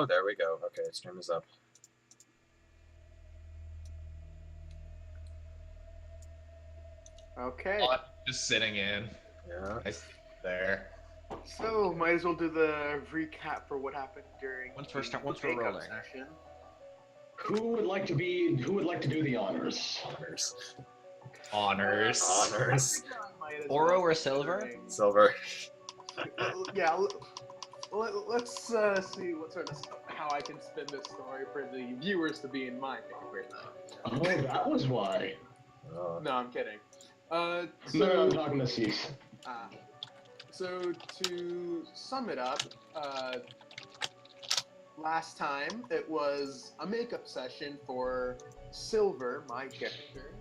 there we go. Okay, stream is up. Okay. Just sitting in. Yeah. I see there. So might as well do the recap for what happened during Once we're makeup rolling. session. Who would like to do the honors? Honors. Honors. Oro or silver? Silver. Yeah. Let's see what sort of how I can spin this story for the viewers to be in my favor. Oh, that was why. Oh. No, I'm kidding. No, I'm talking to Cease. So to sum it up, last time it was a makeup session for Silver, my character,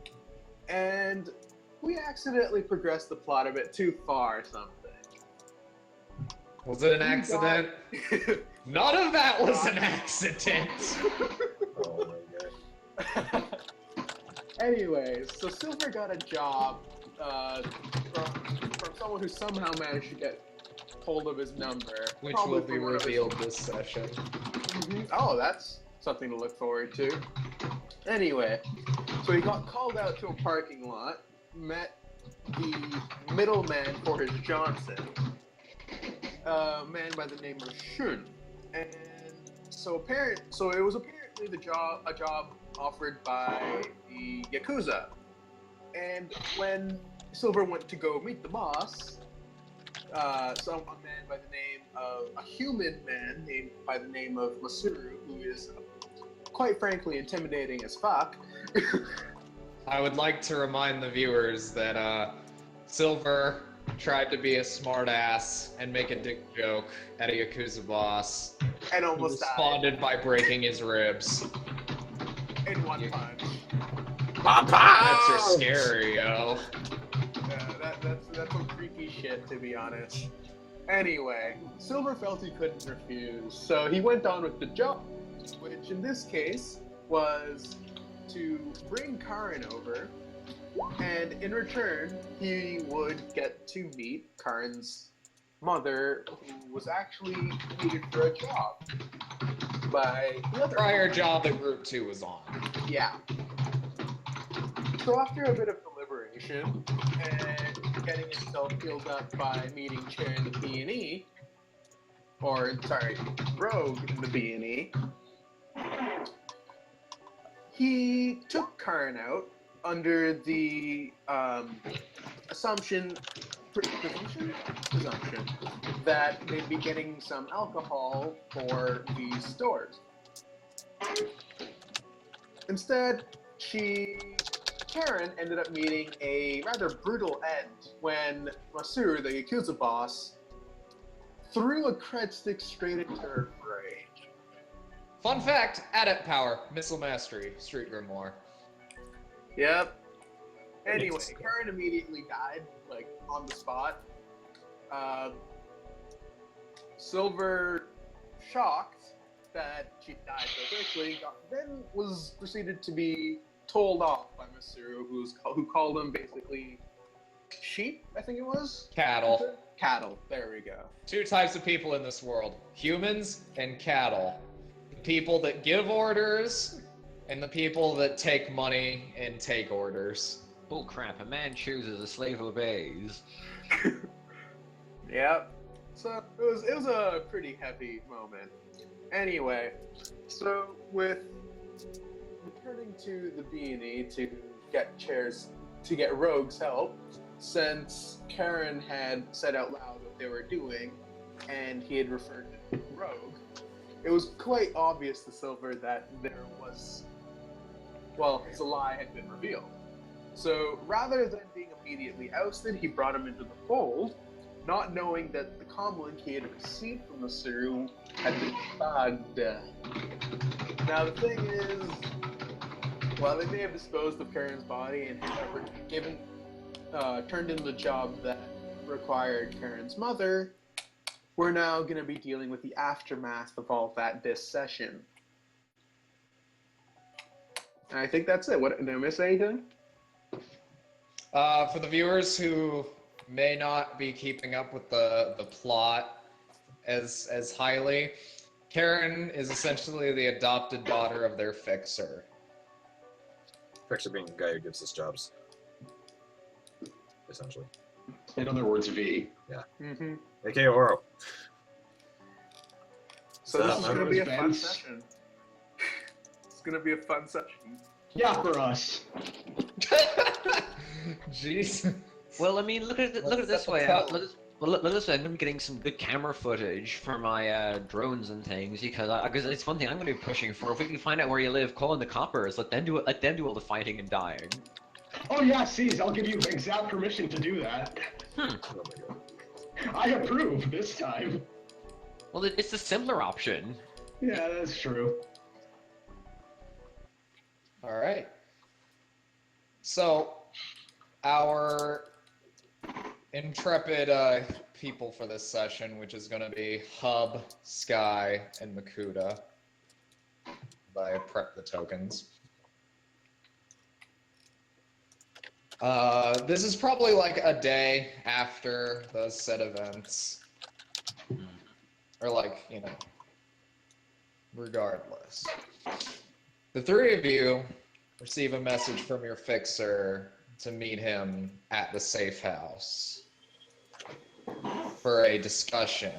and we accidentally progressed the plot a bit too far or something. Was it an accident? None of that was an accident! Oh my god. Anyways, so Silver got a job from someone who somehow managed to get hold of his number. Which probably will be from one of his- revealed this session. Oh, that's something to look forward to. Anyway, so he got called out to a parking lot, met the middleman for his Johnson, a man by the name of Shun, and so it was apparently a job offered by the Yakuza. And when Silver went to go meet the boss, a human man named by the name of Masuru, who is quite frankly intimidating as fuck. I would like to remind the viewers that Silver tried to be a smartass and make a dick joke at a Yakuza boss. And He almost died responded by breaking his ribs. in one punch. That's your scary, yo. Yeah, that's some creepy shit, to be honest. Anyway, Silver felt he couldn't refuse, so he went on with the job, which in this case was to bring Karin over, and in return, he would get to meet Karin's mother, who was actually needed for a job by the other Prior job that Group 2 was on. Yeah. So after a bit of deliberation and getting himself filled up by meeting Chair in the B&E, Rogue in the B&E, he took Karin out under the presumption that they'd be getting some alcohol for these stores. Instead, Karen ended up meeting a rather brutal end when Masuru, the Yakuza boss, threw a cred stick straight into her brain. Fun fact, adept power, missile mastery, street grimoire. Yep. Anyway, Karen immediately died, like, on the spot. Silver, shocked that she died so quickly, then was proceeded to be told off by Masuru, who called him basically sheep, I think it was? Cattle. Cattle, there we go. Two types of people in this world, humans and cattle. The people that give orders, and the people that take money and take orders. Bull crap, a man chooses, a slave obeys. Yep. So it was a pretty heavy moment. Anyway, so with returning to the B&E to get Rogue's help, since Karen had said out loud what they were doing, and he had referred to Rogue, it was quite obvious to Silver that his lie had been revealed. So rather than being immediately ousted, he brought him into the fold, not knowing that the comlink he had received from Masuru had been bugged. Now the thing is, while they may have disposed of Karen's body and turned in the job that required Karen's mother, we're now going to be dealing with the aftermath of all that this session. And I think that's it. Did I miss anything? For the viewers who may not be keeping up with the plot as highly, Karen is essentially the adopted daughter of their fixer. Fixer being the guy who gives us jobs. Essentially. In other words, V. Mm-hmm. AKA Oro. So this So, is gonna be a fun Vince. session. It's gonna be a fun session. Yeah, for us. Jeez. Well, I mean, look at it this way. tell. Look at this way. I'm gonna be getting some good camera footage for my drones and things because it's one thing I'm gonna be pushing for. If we can find out where you live, call in the coppers. Let them do it. Let them do all the fighting and dying. Oh yeah, C's, I'll give you exact permission to do that. oh my god. I approve this time. Well, it's the simpler option. Yeah, that's true. All right. So, our intrepid people for this session, which is going to be Hub, Sky, and Makuta. I prep the tokens. This is probably like a day after those said events. Or like, you know, regardless. The three of you receive a message from your fixer to meet him at the safe house for a discussion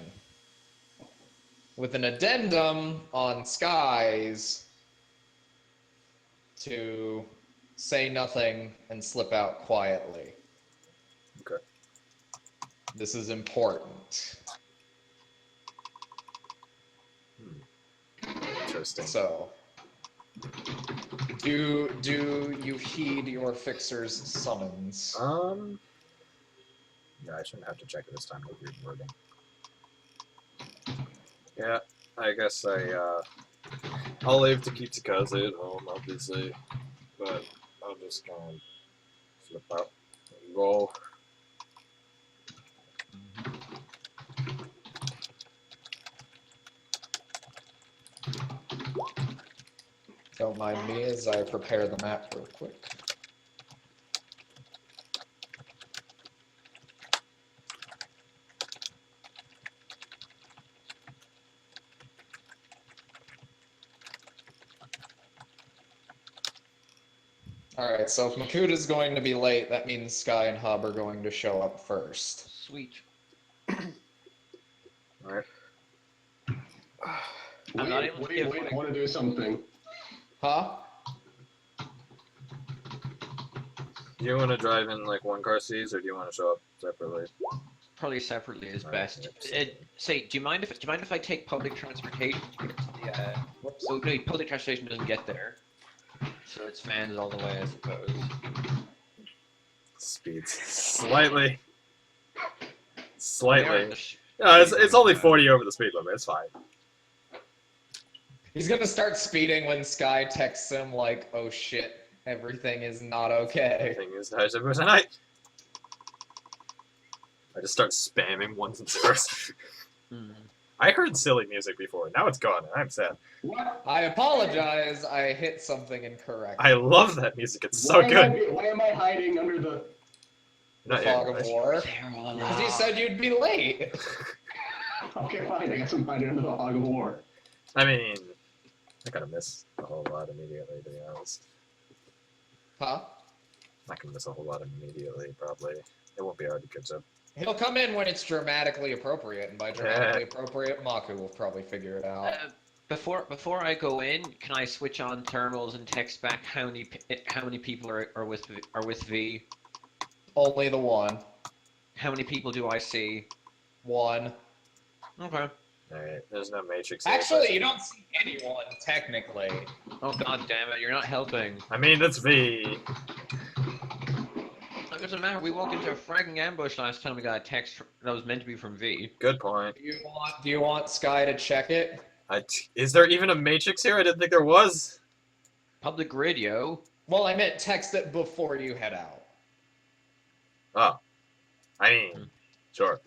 with an addendum on Skies to say nothing and slip out quietly. Okay. This is important. Interesting. So, do you heed your fixer's summons? Yeah, I shouldn't have to check it this time with weird wording. Yeah, I guess I'll leave to keep Takaze at home, obviously, but I'm just gonna flip out and roll. Don't mind me as I prepare the map real quick. Alright, so if Makuta's going to be late, that means Sky and Hub are going to show up first. Sweet. Alright. I'm not able to give I want to do something. Huh? Do you want to drive in like one car seats, or do you want to show up separately? probably separately is Alright, best. yeah. Say, do you mind if I take public transportation to get to the so no, public transportation doesn't get there, so it's fans all the way, I suppose. Speeds slightly. They are Slightly. the Yeah, it's only 40 over the speed limit. It's fine. He's gonna start speeding when Sky texts him like, oh shit, everything is not okay. Everything is how's everyone tonight? I just start spamming ones and zeros. Hmm. I heard silly music before. Now it's gone, and I'm sad. What? I apologize, I hit something incorrect. I love that music. It's so good. Why am I hiding under the... The Not fog yet. of war. They're all Because you said you'd be late. Okay, fine, I guess I'm hiding under the fog of war. I mean, I gotta miss a whole lot immediately, to be honest. Huh? I can miss a whole lot immediately, probably. It won't be hard to catch up. He'll come in when it's dramatically appropriate, and by dramatically appropriate, Maku will probably figure it out. Before I go in, can I switch on thermals and text back how many people are with V? Only the one. How many people do I see? One. Okay. Alright, there's no matrix here, Actually, but- you don't see anyone, technically. Oh god damn it! You're not helping. I mean, that's V. It doesn't matter. We walked into a fragging ambush last time. We got a text that was meant to be from V. Good point. Do you want Sky to check it? Is there even a matrix here? I didn't think there was. Public radio. Well, I meant text it before you head out. Oh. I mean, sure.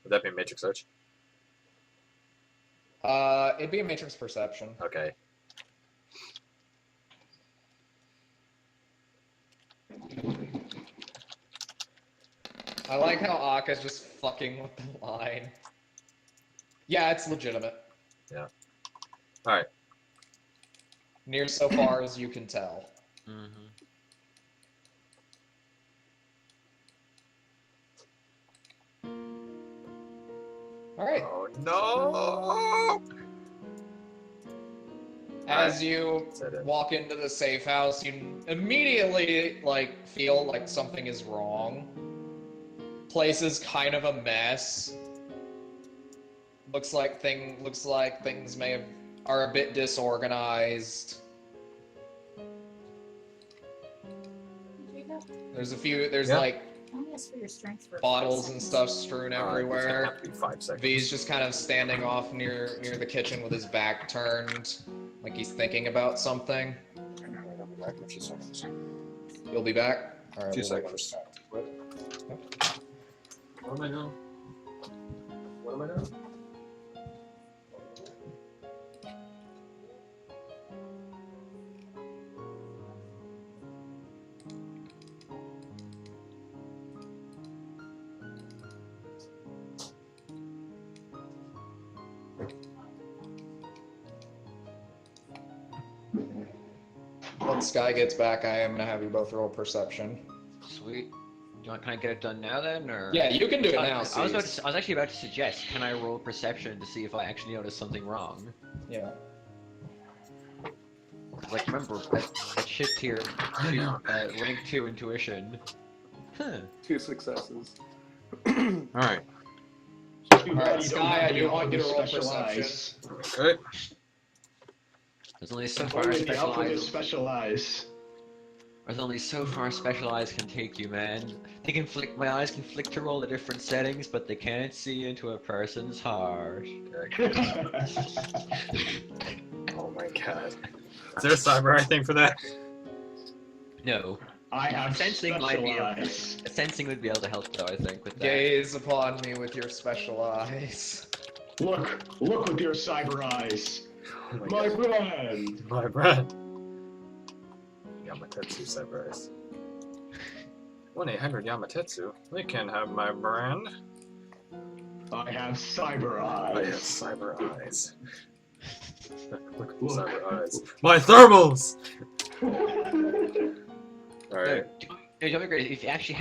Would that be a matrix search? It'd be a matrix perception. Okay. I like how Aka's just fucking with the line. Yeah, it's legitimate. Yeah. All right. Near so far as you can tell. Mm-hmm. All right. Oh no! As you Said it. walk into the safe house, you immediately like feel like something is wrong. Place is kind of a mess. Looks like things are a bit disorganized. There's Yeah. like Only ask for your strength for bottles 5 and seconds. stuff strewn It's gonna everywhere. have to be 5 seconds. V's just kind of standing off near the kitchen with his back turned, like he's thinking about something. I'll be back in 2 seconds. You'll be back? Alright, 2 we'll wait for seconds. Scott. What am I doing? What am I doing? Once Sky gets back, I am gonna have you both roll perception. Sweet. Do you want? Can I get it done now then, or? Yeah, you can do it now. I was actually about to suggest. Can I roll perception to see if I actually notice something wrong? Yeah. Like, remember that shit tier, rank 2 intuition. Huh. 2 successes. Alright. Too All bad right, you don't Sky, have I do want you to the roll special perception. eyes. Okay. There's only so far Only the outfit is specialized. special eyes. There's only so far specialized can take you, man. They can flick. My eyes can flick to roll the different settings, but they can't see into a person's heart. Oh my god. Is there a cyber eye thing for that? No. I have Sensing might special be able- eyes. Sensing would be able to help, though. I think with that. Gaze upon me with your special eyes. Look with your cyber eyes. Oh my My god. brand. My brand. Yamatetsu cyber eyes. 1-800 Yamatetsu. They can have my brand. I have cyber I have eyes. cyber eyes. Look at the cyber eyes. My thermals! Alright. It'd be great if you actually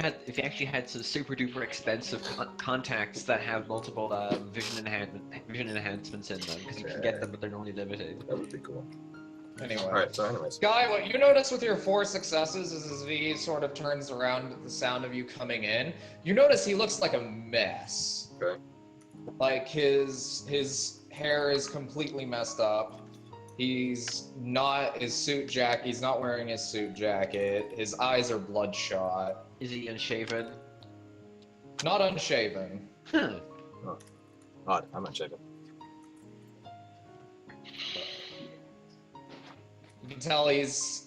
had some super duper expensive contacts that have multiple vision enhancements in them, because you can get them, but they're only limited. That would be cool. Anyway. Alright, so anyways. Sky, what you notice with your 4 successes is as V sort of turns around at the sound of you coming in, you notice he looks like a mess. Okay. Like his hair is completely messed up. He's not wearing his suit jacket. His eyes are bloodshot. Is he unshaven? Not unshaven. Huh. Odd, I'm not shaven. You can tell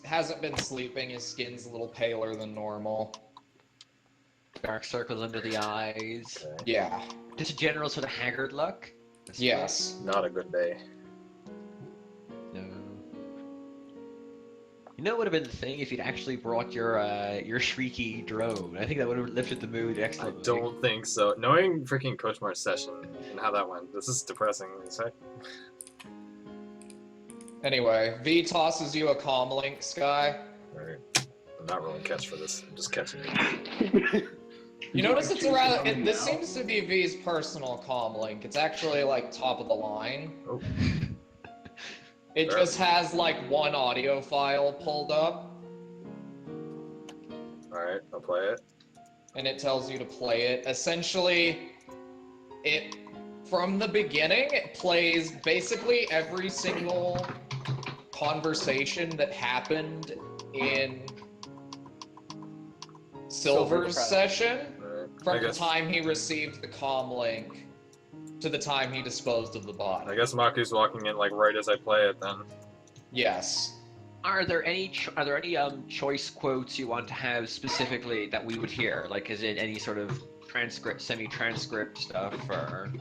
hasn't been sleeping. His skin's a little paler than normal. Dark circles under the eyes. Okay. Yeah. Just a general sort of haggard look. Yes. Not a good day. No. You know what would have been the thing if you'd actually brought your shrieky drone? I think that would have lifted the mood I excellently. don't think so. Knowing freaking Kochmar's session and how that went, this is depressing. Is that... Anyway, V tosses you a comm link, Sky. Alright. I'm not rolling catch for this. I'm just catching it. You notice it's around. This now? seems to be V's personal comm link. It's actually like top of the line. Oh. It Sure. just has like one audio file pulled up, Alright, I'll play it. and it tells you to play it. Essentially, from the beginning, it plays basically every single conversation that happened in Silver's session Alright. I from the guess, time he received the comm link to the time he disposed of the body. I guess Maku's walking in like right as I play it then. Yes. Are there any choice quotes you want to have specifically that we would hear? Like, is it any sort of semi-transcript stuff, or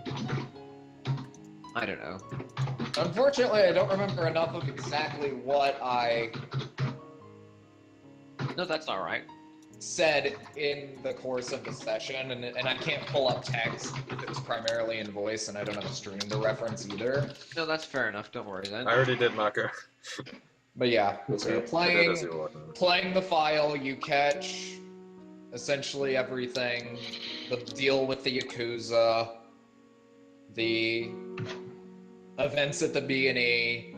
I don't know. Unfortunately, I don't remember enough of exactly what I No, that's all right. said in the course of the session, and I can't pull up text if it was primarily in voice, and I don't have a stream to reference either. No, that's fair enough. Don't worry then. I already did, Mako. But yeah, so you're I did as you ordered. playing the file, you catch essentially everything, the deal with the Yakuza, the events at the B&E,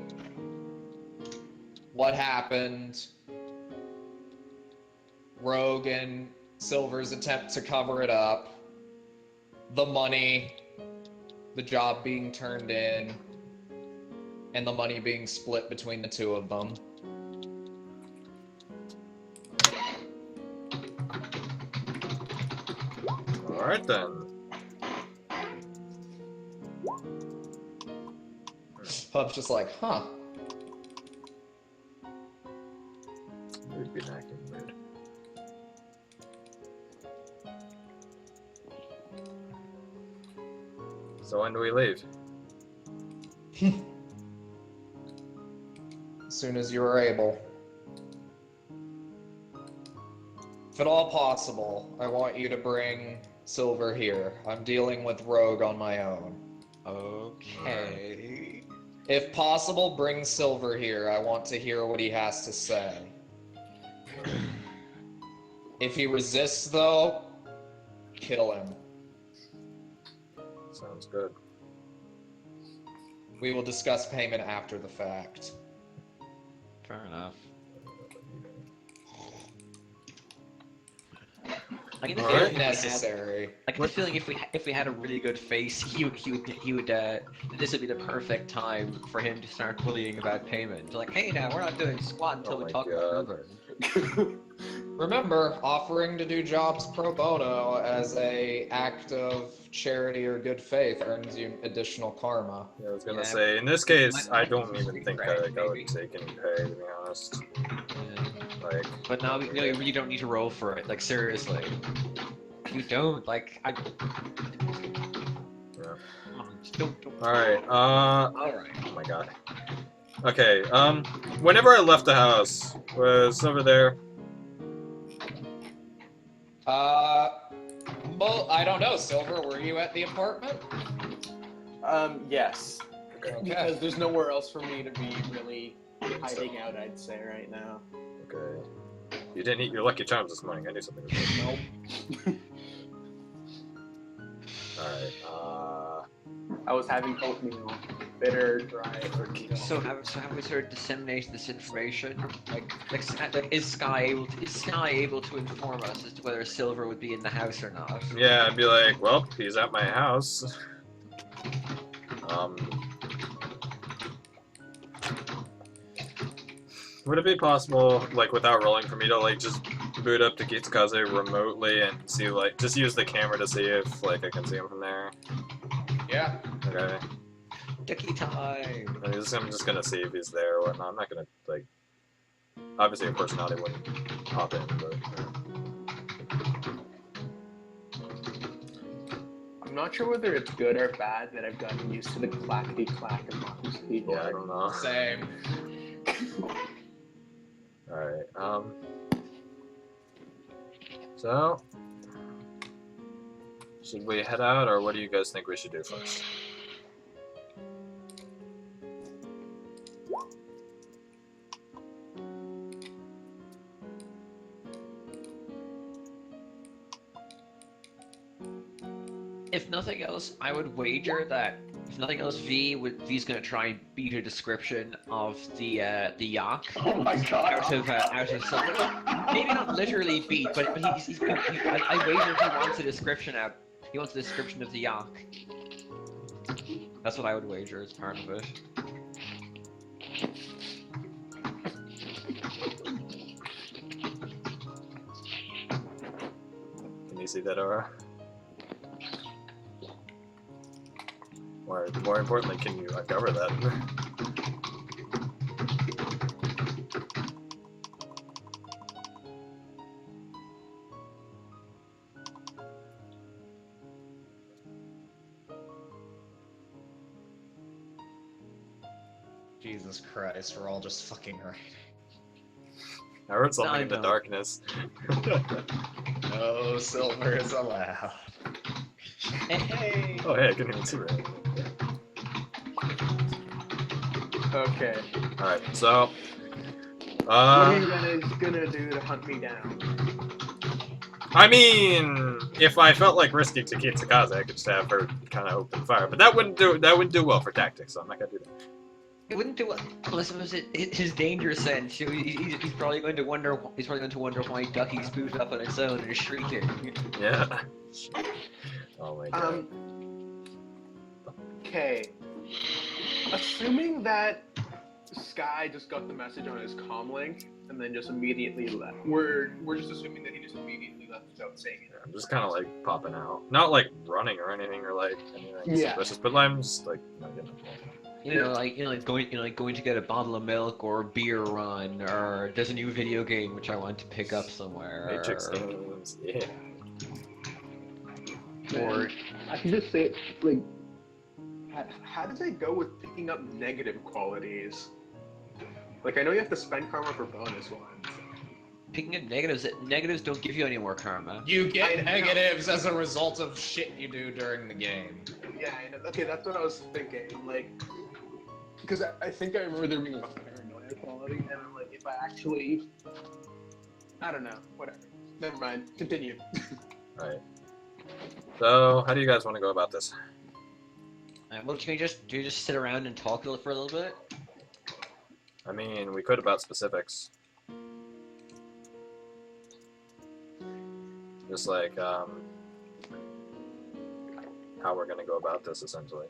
what happened, Rogue and Silver's attempt to cover it up, the money, the job being turned in, and the money being split between the two of them. Alright then. Pup's just like, huh. We'd be acting weird. So when do we leave? As soon as you are able. If at all possible, I want you to bring Silver here. I'm dealing with Rogue on my own. Okay. If possible, bring Silver here. I want to hear what he has to say. If he resists, though, kill him. Sounds good. We will discuss payment after the fact. Fair enough. I get the Alright. feeling If if we had, necessary. I get the feeling if we had a really good face, he would this would be the perfect time for him to start bullying about payment. Like, hey, now we're not doing squat until Oh we my talk about God. numbers. Remember, offering to do jobs pro bono as a act of charity or good faith earns you additional karma. Yeah, I was gonna Yeah, say, in this case, might I be don't some even street think cred, I maybe. would take any pay, to be honest. Like, But now you really don't need to roll for it. Like, seriously, you don't. Like, I. yeah. Come on, just don't. Alright, All right. oh my god. Okay, whenever I left the house, was over there. Well, I don't know, Silver, were you at the apartment? Yes. Okay, Because there's nowhere else for me to be really hiding out, I'd say, right now. okay. You didn't eat your Lucky Charms this morning, I knew something was wrong. Nope. Alright, I was having oatmeal. Bitter, dry, or So have we sort of disseminated this information? Like is Sky able to inform us as to whether Silver would be in the house or not? yeah, I'd be like, well, he's at my house. Would it be possible, like, without rolling for me to, like, just boot up to Kitsukaze remotely and see, like, just use the camera to see if, like, I can see him from there? Yeah. Okay. Ducky time. I'm just gonna see if he's there or whatnot. I'm not gonna, like, obviously a personality wouldn't hop in, but, I'm not sure whether it's good or bad that I've gotten used to the clackety-clack of Marcus people. yeah, I don't know. Same. Alright, so, should we head out, or what do you guys think we should do first? If nothing else, I would wager that if nothing else, V's gonna try and beat a description of the yak. Oh my god. Out of something. Maybe not literally beat, but I wager he wants a description out. He wants a description of the yak. That's what I would wager as part of it. Can you see that aura? More importantly, can you uncover that? Jesus Christ, we're all just fucking right. I heard something I in the don't. darkness. No silver is allowed. Hey. Oh, hey, I couldn't even see right. Okay. Alright, so. What are you Uh. gonna do to hunt me down? I mean, if I felt like risking to Kitsakaze, I could just have her kind of open fire. But that wouldn't do well for tactics, so I'm not gonna do that. It wouldn't do it unless it was his danger sense. He's probably going to wonder. He's probably going to wonder why Ducky's moved up on its own and is shrieking. Yeah. Oh my god. Okay. Assuming that Sky just got the message on his comlink and then just immediately left. We're just assuming that he just immediately left without saying it. I'm just kind of like popping out, not like running or anything or like anything suspicious, but I'm just like not getting involved. Going to get a bottle of milk or a beer run, or there's a new video game which I want to pick up somewhere. Matrix games, yeah. Or I can just say, like, how does it go with picking up negative qualities? Like, I know you have to spend karma for bonus ones. picking up negatives. Negatives don't give you any more karma. You I get know. negatives as a result of shit you do during the game. Yeah, I know. Okay, that's what I was thinking. Like, because I think I remember there being a paranoia quality, and I'm like, if I actually, I don't know, whatever. Never mind. Continue. Alright. So, how do you guys want to go about this? Well, do you just sit around and talk for a little bit? I mean, we could about specifics. Just like, how we're gonna go about this, essentially.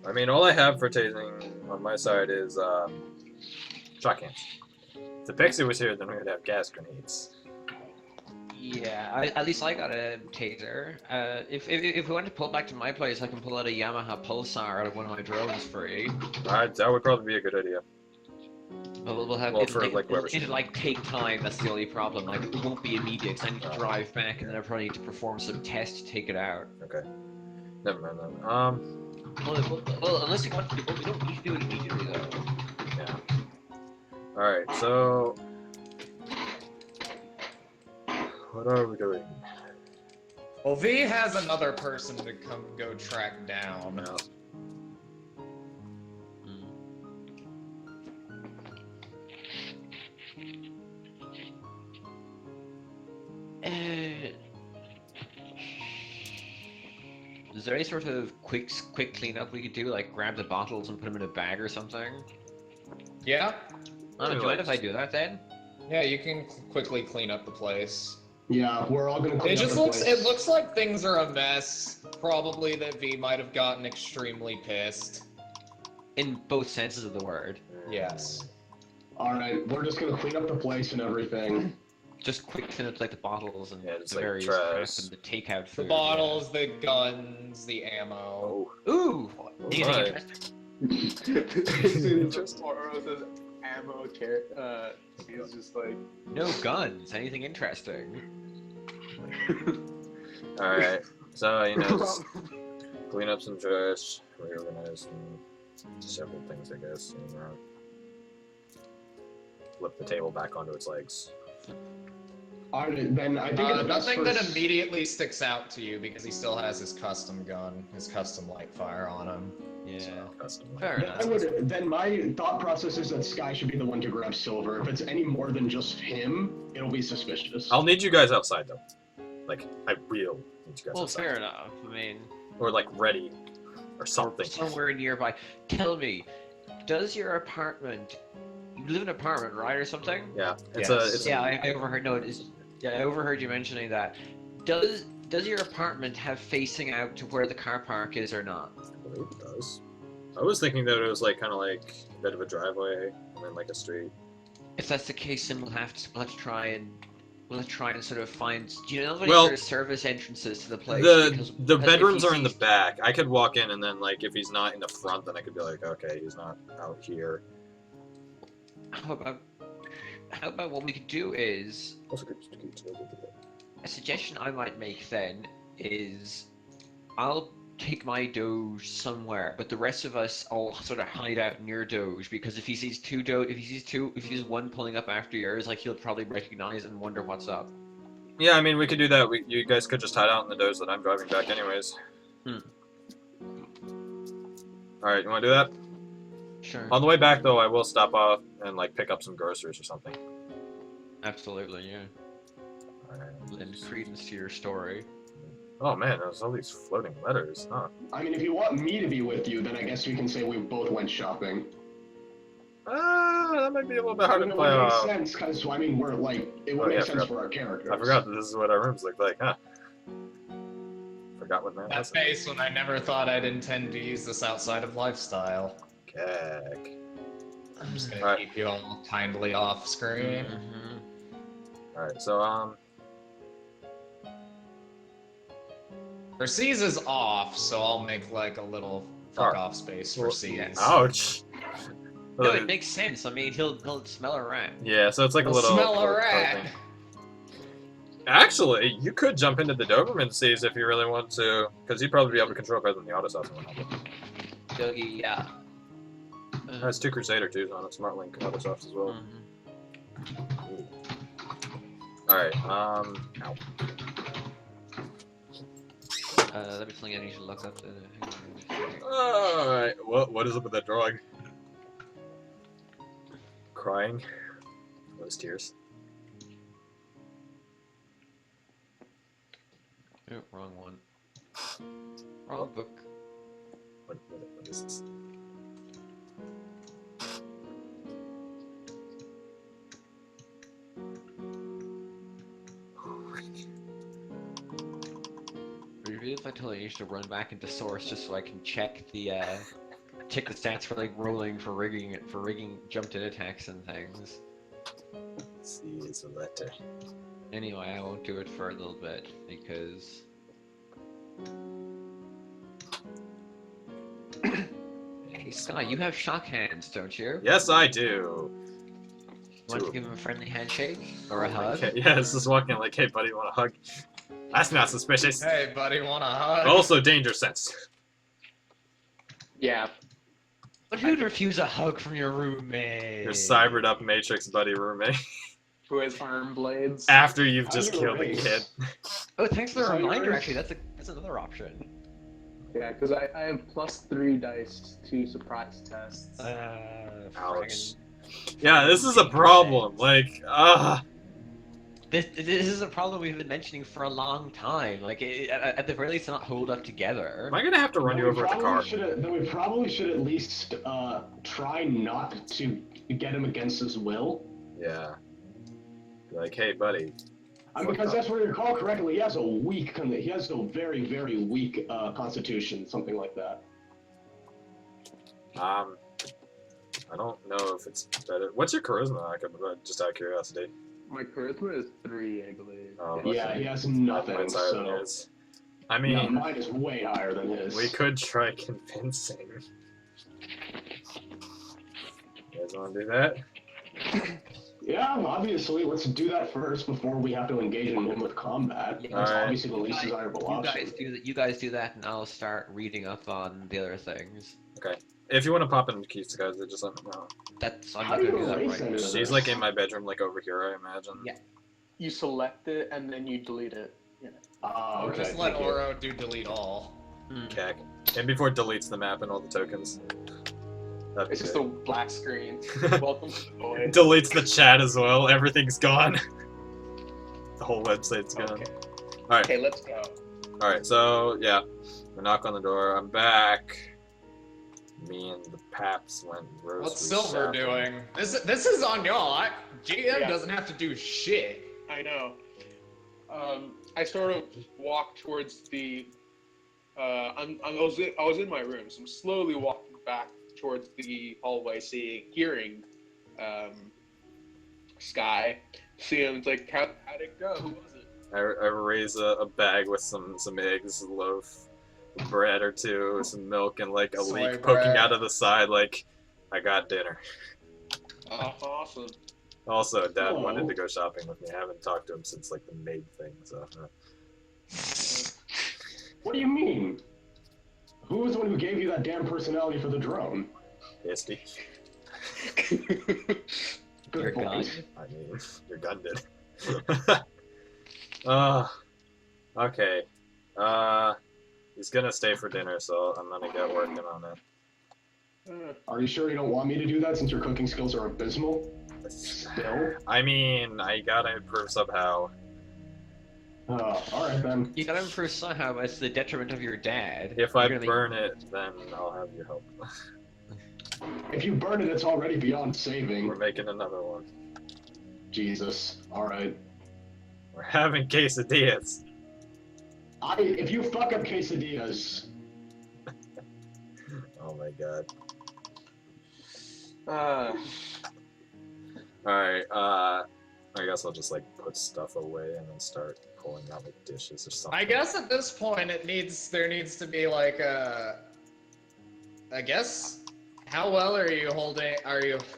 I mean, all I have for tasing on my side is, shot cans. If the Pixie was here, then we would have gas grenades. Yeah, at least I got a taser. If we want to pull back to my place, I can pull out a Yamaha Pulsar out of one of my drones free. Alright, that would probably be a good idea. We'll have Well, it'll, for, take, like, it'll, whoever's- it'll like take time. That's the only problem. Like it won't be immediate. 'Cause I need to drive back, and then I probably need to perform some tests to take it out. Okay. Never mind then. Well, unless you want to, we don't need to do it immediately though. Yeah. Alright, so... What are we doing? Well, V has another person to come go track down. No. Is there any sort of quick cleanup we could do, like grab the bottles and put them in a bag or something? Yeah? Do you mind if I do that then? Yeah, you can quickly clean up the place. Yeah, we're all gonna clean It up just the looks place. it looks like things are a mess. Probably that V might have gotten extremely pissed. In both senses of the word. Yes. Alright, we're just gonna clean up the place and everything. Just quick clean up like the bottles and Yeah, just the like various trash. crap and the takeout The food. bottles, the guns, the ammo. Oh. Ooh! Do you think Alright. interesting? As soon as Toro says ammo, he's just like, No guns. Anything interesting? Alright. So, you know, just clean up some trash, reorganize several things, I guess. And, flip the table back onto its legs. Alright, then I think it's best Nothing for that immediately sticks out to you because he still has his custom gun, his custom light fire on him. Yeah. Custom. Fair enough. Then my thought process is that Sky should be the one to grab Silver. If it's any more than just him, it'll be suspicious. I'll need you guys outside, though. Like, I will need you guys Well, outside. fair enough. I mean, Or, like, ready. Or something. somewhere nearby. Tell me, does your apartment? You live in an apartment, right, or something? Yeah. It's Yes. It's Yeah, I overheard. No, it is. Yeah, I overheard you mentioning that. Does your apartment have facing out to where the car park is or not? I believe it does. I was thinking that it was, like, kind of like a bit of a driveway and then, like, a street. If that's the case, then we'll have to try and sort of find. Do you know of any Well, sort of service entrances to the place? The Because if bedrooms he are in the sees- back. I could walk in and then, like, if he's not in the front, then I could be like, okay, he's not out here. How about what we could do is Also, keep a suggestion I might make then is I'll take my Doge somewhere, but the rest of us all sort of hide out near Doge because if he sees one pulling up after yours, like he'll probably recognize and wonder what's up. Yeah, I mean, we could do that. You guys could just hide out in the doze that I'm driving back anyways. Alright, you want to do that? Sure. On the way back, though, I will stop off and, like, pick up some groceries or something. Absolutely, yeah. Alright. Lend credence to your story. Oh, man, there's all these floating letters, huh? I mean, if you want me to be with you, then I guess we can say we both went shopping. That might be a little bit hard to It play would make off. sense, because, I mean, we're like, it would make sense for our characters. I forgot that this is what our rooms look like, huh? Forgot what man That was. face when I never thought I'd intend to use this outside of lifestyle. Cack. I'm just gonna Alright. keep you all kindly off screen. Alright, so, For C's is off, so I'll make like a little fuck off space for C's. ouch. No, it makes sense. I mean, he'll smell a rat. Yeah, so it's like a He'll little... smell a little rat. clothing. Actually, you could jump into the Doberman Seas if you really want to, because you'd probably be able to control better than the Autosoft and whatnot. Dougie, yeah. That's 2 Crusader 2s on it, Smart Link Autosoft as well. Alright, ow. Let me think. I need to look up the. Alright, what is up with that drawing? Crying? Those tears. Oh, wrong one. Wrong book. What is this? Would you really if I told you to run back into source just so I can check the stats for like rolling for rigging jumped in attacks and things? See, it's a letter. Anyway, I won't do it for a little bit because. Hey Sky, you have shock hands, don't you? Yes, I do. Want to give him a friendly handshake or a hug? Okay, yeah, it's just walking like, hey buddy, you want a hug? That's not suspicious. Hey, buddy, want a hug? Also danger sense. Yeah. But who'd refuse a hug from your roommate? Your cybered up Matrix buddy roommate. Who has arm blades? After you've How just do you killed a race? kid. Oh, thanks for the So reminder. yours- Actually, that's another option. Yeah, because I have +3 dice to surprise tests. Ouch. Friggin- Yeah, this is a problem. Like, This is a problem we've been mentioning for a long time. Like, at the very least, not hold up together. am I gonna have to run Then you we over with the car? Then we probably should at least try not to get him against his will. Yeah. Like, hey buddy. Because that's where you recall correctly, he has a very, very weak constitution, something like that. I don't know if it's better. What's your charisma? Just out of curiosity. My charisma is 3, I believe. Oh, Yeah, he has nothing, Mine's higher than so... his. I mean, No, mine is way higher than his. we could try convincing. You guys want to do that? Yeah, obviously, let's do that first before we have to engage him with combat. Yeah, That's alright. obviously the least desirable option. You guys do that, and I'll start reading up on the other things. If you want to pop in keys, guys, just let me know. I'm How not do gonna you do that erase right any now. of She's this? like in my bedroom, like over here, I imagine. Yeah. You select it and then you delete it. Ah, Or okay. just let thank you. Oro do delete all. Cack. And before it deletes the map and all the tokens. That'd be It's just a black screen. Welcome to the void. Deletes the chat as well. Everything's gone. The whole website's gone. Okay. Alright. Okay, let's go. Alright, so, yeah. We knock on the door. I'm back. Me and the Paps went grocery What's Silver shopping. doing? This is on y'all. GM Yeah. doesn't have to do shit. I know. I sort of walked towards the. I was in my room, so I'm slowly walking back towards the hallway, hearing, Sky. See him. It's like, how'd it go? Who was it? I raise a bag with some eggs, a loaf, bread or two, some milk, and like a Soy leaf poking bread. out of the side. Like, I got dinner. Oh, awesome. Also, Dad Hello. wanted to go shopping with me. I haven't talked to him since like the maid thing. So, What do you mean? Who was the one who gave you that damn personality for the drone? Hasty. Good Your gun? point. I mean, your gun did. Okay. He's gonna stay for dinner, so I'm gonna get working on it. Are you sure you don't want me to do that since your cooking skills are abysmal? Still? I mean, I gotta improve somehow. Alright then. You gotta improve somehow, but it's the detriment of your dad. If You're I gonna be- burn it, then I'll have your help. If you burn it, it's already beyond saving. We're making another one. Jesus. Alright. We're having quesadillas. If you fuck up quesadillas, Oh my god. Uh, Alright, I guess I'll just like put stuff away and then start pulling out like dishes or something. I guess at this point there needs to be like a. I guess. How well are you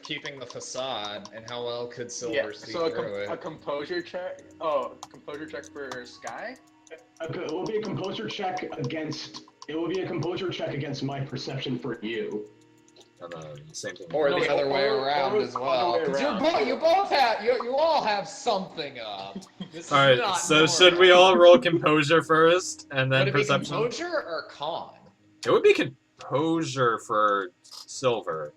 keeping the facade, and how well could Silver see so through a it? composure check. Oh, composure check for Sky. it will be a composure check against. It will be a composure check against my perception for you. And then same thing. Or No, the other way or around the as well. other way 'Cause around. you both have you all have something up. This is Alright, not so normal. should we all roll composure first and then Would it be perception? composure or con? It would be composure for Silver.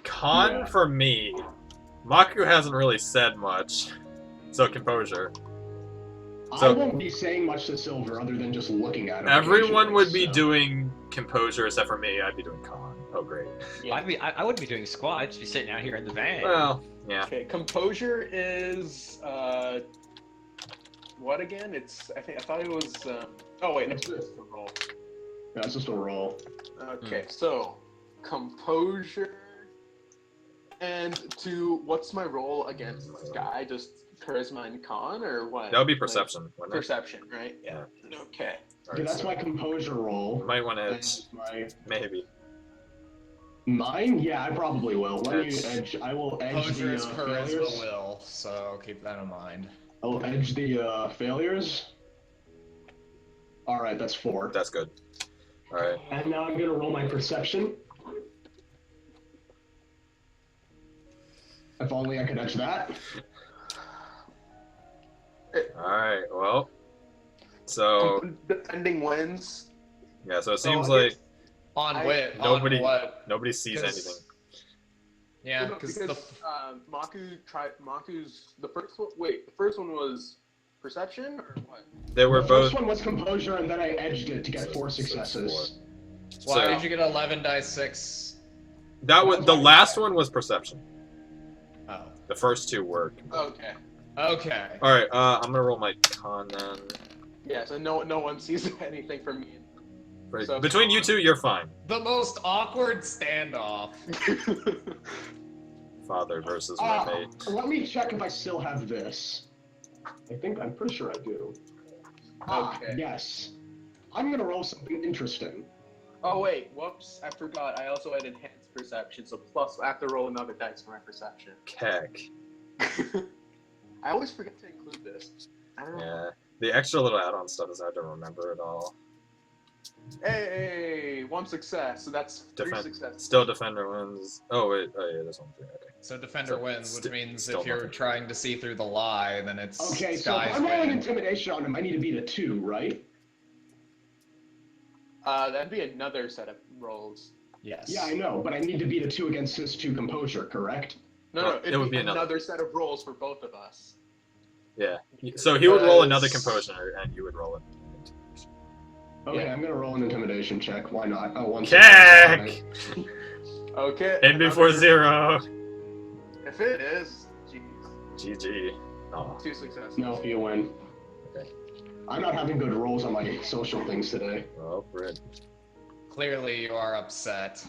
Con Yeah. for me. Maku hasn't really said much. So composure. I So- won't be saying much to Silver other than just looking at him. Everyone would be occasionally, so- doing composure except for me. I'd be doing con. Oh great. I wouldn't be doing squat. I'd just be sitting out here in the van. Well, yeah. Okay, composure is what again? I thought it was oh wait, no, it's just a roll. Yeah, it's just a roll. Okay, so composure and what's my roll against Sky? Just charisma and con or what? That would be Like, perception, wouldn't it? perception, right? Yeah. Okay. Alright, Okay, that's so my composure roll. you might want to And edge. my Maybe. mine? Yeah, I probably will. Let me Edge. edge. I will edge Composure the is charisma failures. will, so keep that in mind. I will edge the failures. All right, that's 4. That's good. Alright. And now I'm gonna roll my perception. If only I could edge that. Alright, well. So, Defending wins. yeah, so it seems So I like guess- On I- wit, Nobody- on what? nobody sees 'Cause- anything. Yeah, No, because because Maku's the first one. Wait, the first one was perception or what? They were The both. first one was composure, and then I edged it to get 4 successes. why So- did you get 11 dice 6? That was the last one was perception. Oh, The first two were. Okay. okay. All right, I'm gonna roll my con then. Yeah, so no one sees anything from me. Right, So- between you two, you're fine. The most awkward standoff. Father versus Ah, roommate. let me check if I still have this. I'm pretty sure I do. Okay. Yes. I'm gonna roll something interesting. Oh wait, whoops! I forgot. I also had enhanced perception, so plus I have to roll another dice for my perception. Keck. I always forget to include this. I don't know. Yeah. The extra little add-on stuff is hard to remember it all. Hey, 1 success. So that's 3 Defend- successes. Still defender wins. Oh wait, oh yeah, this one too. Okay. So defender So, wins, which means still if you're nothing. trying to see through the lie, then it's Okay, so if Sky's I'm rolling win. intimidation on him, I need to beat a 2, right? That'd be another set of rolls. Yes. Yeah, I know, but I need to beat a 2 against his 2 composure, correct? No, Well, no, it'd it would be be another. another set of rolls for both of us. Yeah. So he would roll another Because- composure, and you would roll it. Okay, I'm gonna roll an intimidation check. Why not? Oh, 1 Keck! success. Okay. And before another- 0. If it is, jeez, GG. Oh. 2 successes. No, you win. Okay. I'm not having good rolls on my social things today. Well, Fred. Clearly you are upset.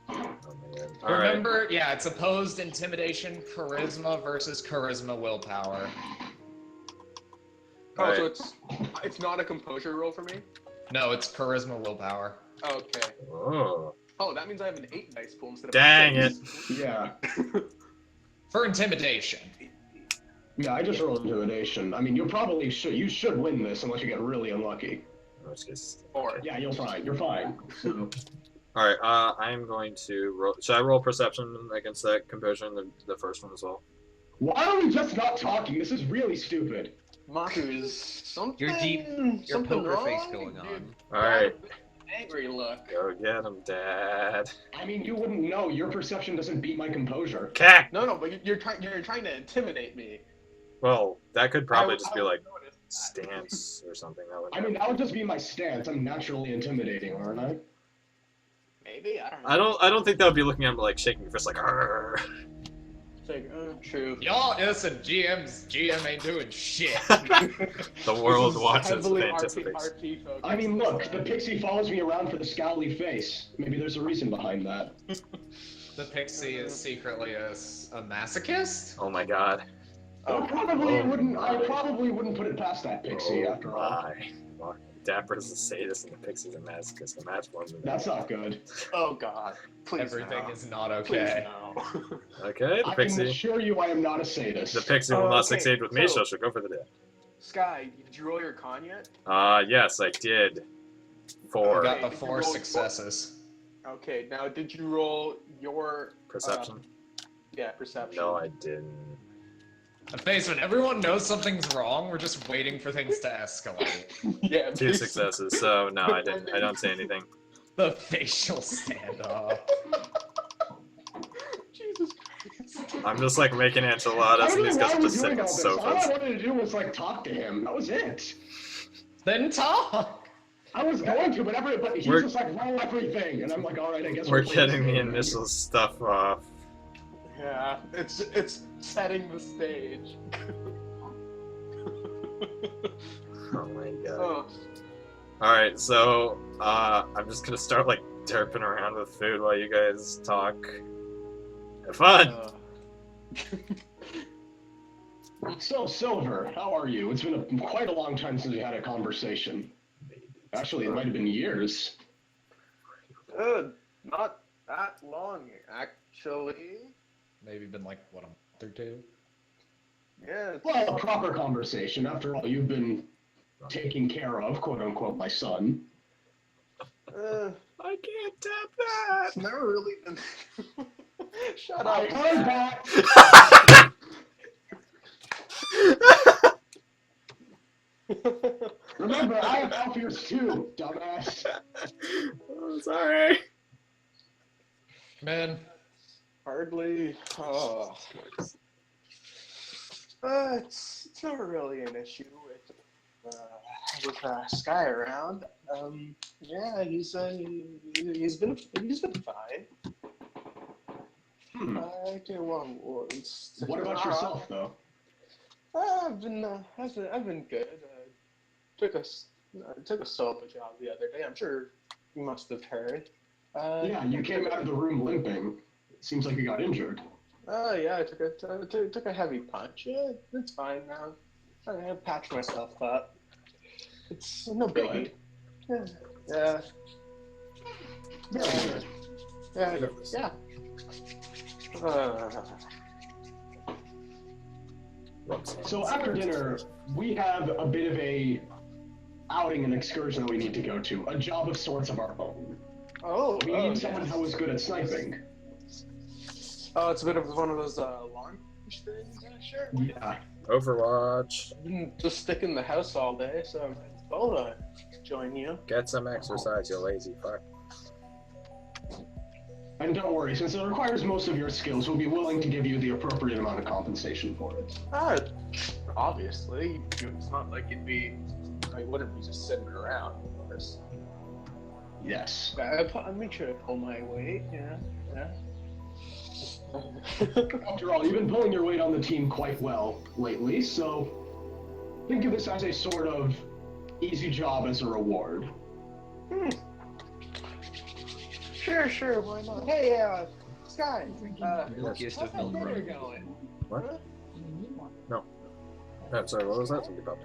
Oh man. All right. Remember, yeah, it's opposed intimidation, charisma versus charisma willpower. Oh, so Alright. it's not a composure roll for me? No, it's charisma willpower. Okay. Oh. Oh, that means I have an 8 dice pool instead of Dang a it. 6. Yeah. For intimidation. Yeah, I just rolled intimidation. I mean, you should win this unless you get really unlucky. In which case. 4. Yeah, you're fine. You're fine. So, Alright, I'm going to roll. Should I roll perception against that composure, the first one as well? why are we just not talking? This is really stupid. Maku, is something. Your something poker face wrong? going Dude, on. Alright, angry look. go get him, Dad. I mean, you wouldn't know. Your perception doesn't beat my composure. Okay! No, but you're trying to intimidate me. Well, that could probably just be I like would notice that. stance or something. That would I mean, that would just be my stance. I'm naturally intimidating, aren't I? Maybe, I don't know. I don't think that would be looking at him like shaking your fist like Arr. It's like, true. Y'all innocent GM ain't doing shit. The world This is watches heavily with RP anticipation. focused. I mean, look, the pixie follows me around for the scowly face. Maybe there's a reason behind that. The pixie is secretly a masochist? Oh my god. I probably wouldn't put it past that pixie Oh after all. my. Well, Dapper's a sadist and the Pixie's a masochist. The match wasn't. That's not good. Oh god. Please Everything no. is not Please okay. no. Okay, the I can Pixie. assure you I am not a sadist. The Pixie will Oh, not okay, succeed with me, so- so she'll go for the dead. Sky, did you roll your con yet? Yes, I did. We 4 got the Okay, 4 successes. Okay, now did you roll your perception. perception? No, I didn't. The face, when everyone knows something's wrong, we're just waiting for things to escalate. Yeah, 2 successes, so no, I didn't. I don't say anything. The facial standoff. Jesus Christ. I'm just like making enchiladas, and these guys are just sitting on All I sofas. wanted to do was like talk to him. That was it. Then talk! I was going to, but he's We're- just like roll everything, and I'm like, all right, I guess We're playing getting this the game. initial stuff off. Yeah, it's setting the stage. Oh my god. Oh, Alright, so, I'm just gonna start, like, derping around with food while you guys talk. Have fun! uh, So, Silver, how are you? It's been quite a long time since we had a conversation. Actually, it might have been years. not that long, actually. Maybe been like, what, a month or two? Yeah. Well, a proper conversation. After all, you've been taking care of, quote unquote, my son. I can't tap that! It's never really been. Shut I up. heard that. Remember, I have health ears too, dumbass. Oh, sorry. Man, Hardly. Oh. It's not really an issue with Sky around. Yeah, he's been fine. Okay, well, What about yourself, though? I've been good. Took a solo job the other day. I'm sure you must have heard. Yeah, you came out of the room limping. Seems like you got injured. Oh yeah, I took a heavy punch. Yeah, it's fine now. I patched myself up. It's no biggie. Good. Yeah. Very good. Yeah. Yeah. So after dinner, we have a bit of a outing and excursion that we need to go to. A job of sorts of our own. We need someone who is good at sniping. Oh, it's a bit of one of those long things. Sure. Yeah. Overwatch. I've been just stick in the house all day, so I'll join you. Get some exercise, you lazy fuck. And don't worry, since it requires most of your skills, we'll be willing to give you the appropriate amount of compensation for it. Obviously, it's not like I wouldn't be just sitting around, of course. Yes. I make sure to pull my weight, yeah. After all, you've been pulling your weight on the team quite well lately, so think of this as a sort of easy job as a reward. Sure, why not? Hey, Sky, Luckiest how's of that dinner Milgram. going? What? No, sorry, what was that? Something about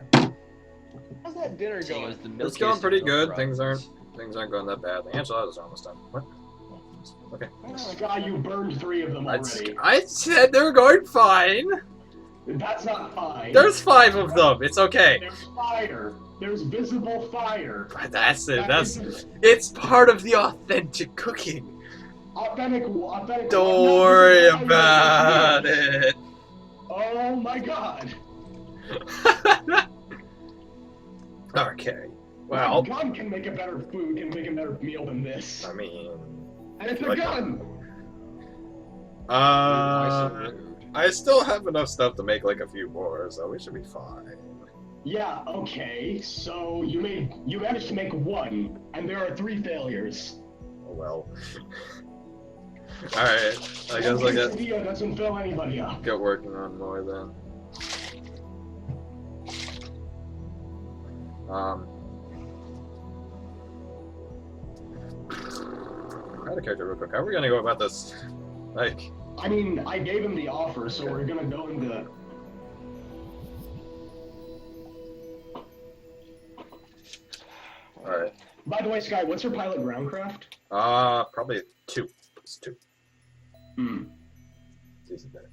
How's that dinner Seeing going? as the It's milkiest going of pretty milk good. runs. Things aren't going that bad. The enchiladas are almost done. What? Okay. Sky, you burned 3 of them already. I said they're going fine. That's not fine. There's 5 of them. It's okay. There's fire. There's visible fire. That's it. That It's part of the authentic cooking. authentic. Don't worry about it. Oh my god. Okay. My Well, gun can make a better food, can make a better meal than this. I mean, And it's a like- gun! Why so rude? I still have enough stuff to make like a few more, so we should be fine. Yeah, okay, so you managed to make one, and there are 3 failures. Oh well. Alright, I guess I This video doesn't fill anybody up. get working on more then. Out of character real quick. How are we gonna go about this? Like, I mean, I gave him the offer, so we're gonna go into... alright. By the way, Sky, what's your pilot groundcraft? Probably 2. It's 2. Hmm. Decent better.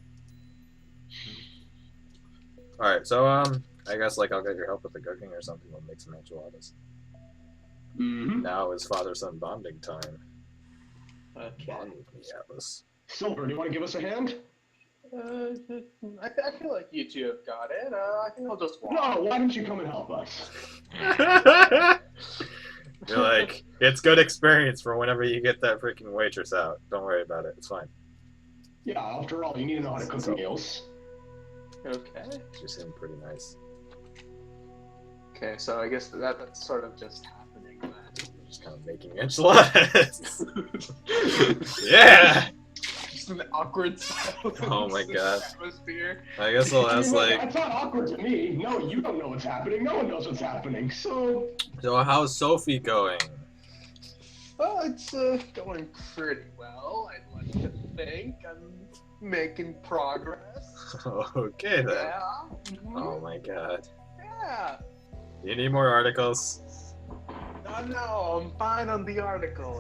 Alright, so, I guess, like, I'll get your help with the cooking or something. We'll make some enchiladas. Mm-hmm. Now is father-son bonding time. Okay. Bond with me, Atlas. Silver, do you want to give us a hand? I feel like you two have got it. I think I'll just walk. No, why don't you come and help us? You're like, it's good experience for whenever you get that freaking waitress out. Don't worry about it. It's fine. Yeah, after all, you need to know how to cook meals. Okay. She seemed pretty nice. Okay, so I guess that's sort of just happening then. Just kind of making enchiladas. Yeah! Just an awkward silence. Oh my God. Atmosphere. I guess I'll ask, like, That's not awkward to me. No, you don't know what's happening. No one knows what's happening. So, so how's Sophie going? Well, it's going pretty well. I'd like to think I'm making progress. Okay then. Yeah. Mhm. Oh my God. Yeah. You need more articles? No, I'm fine on the article.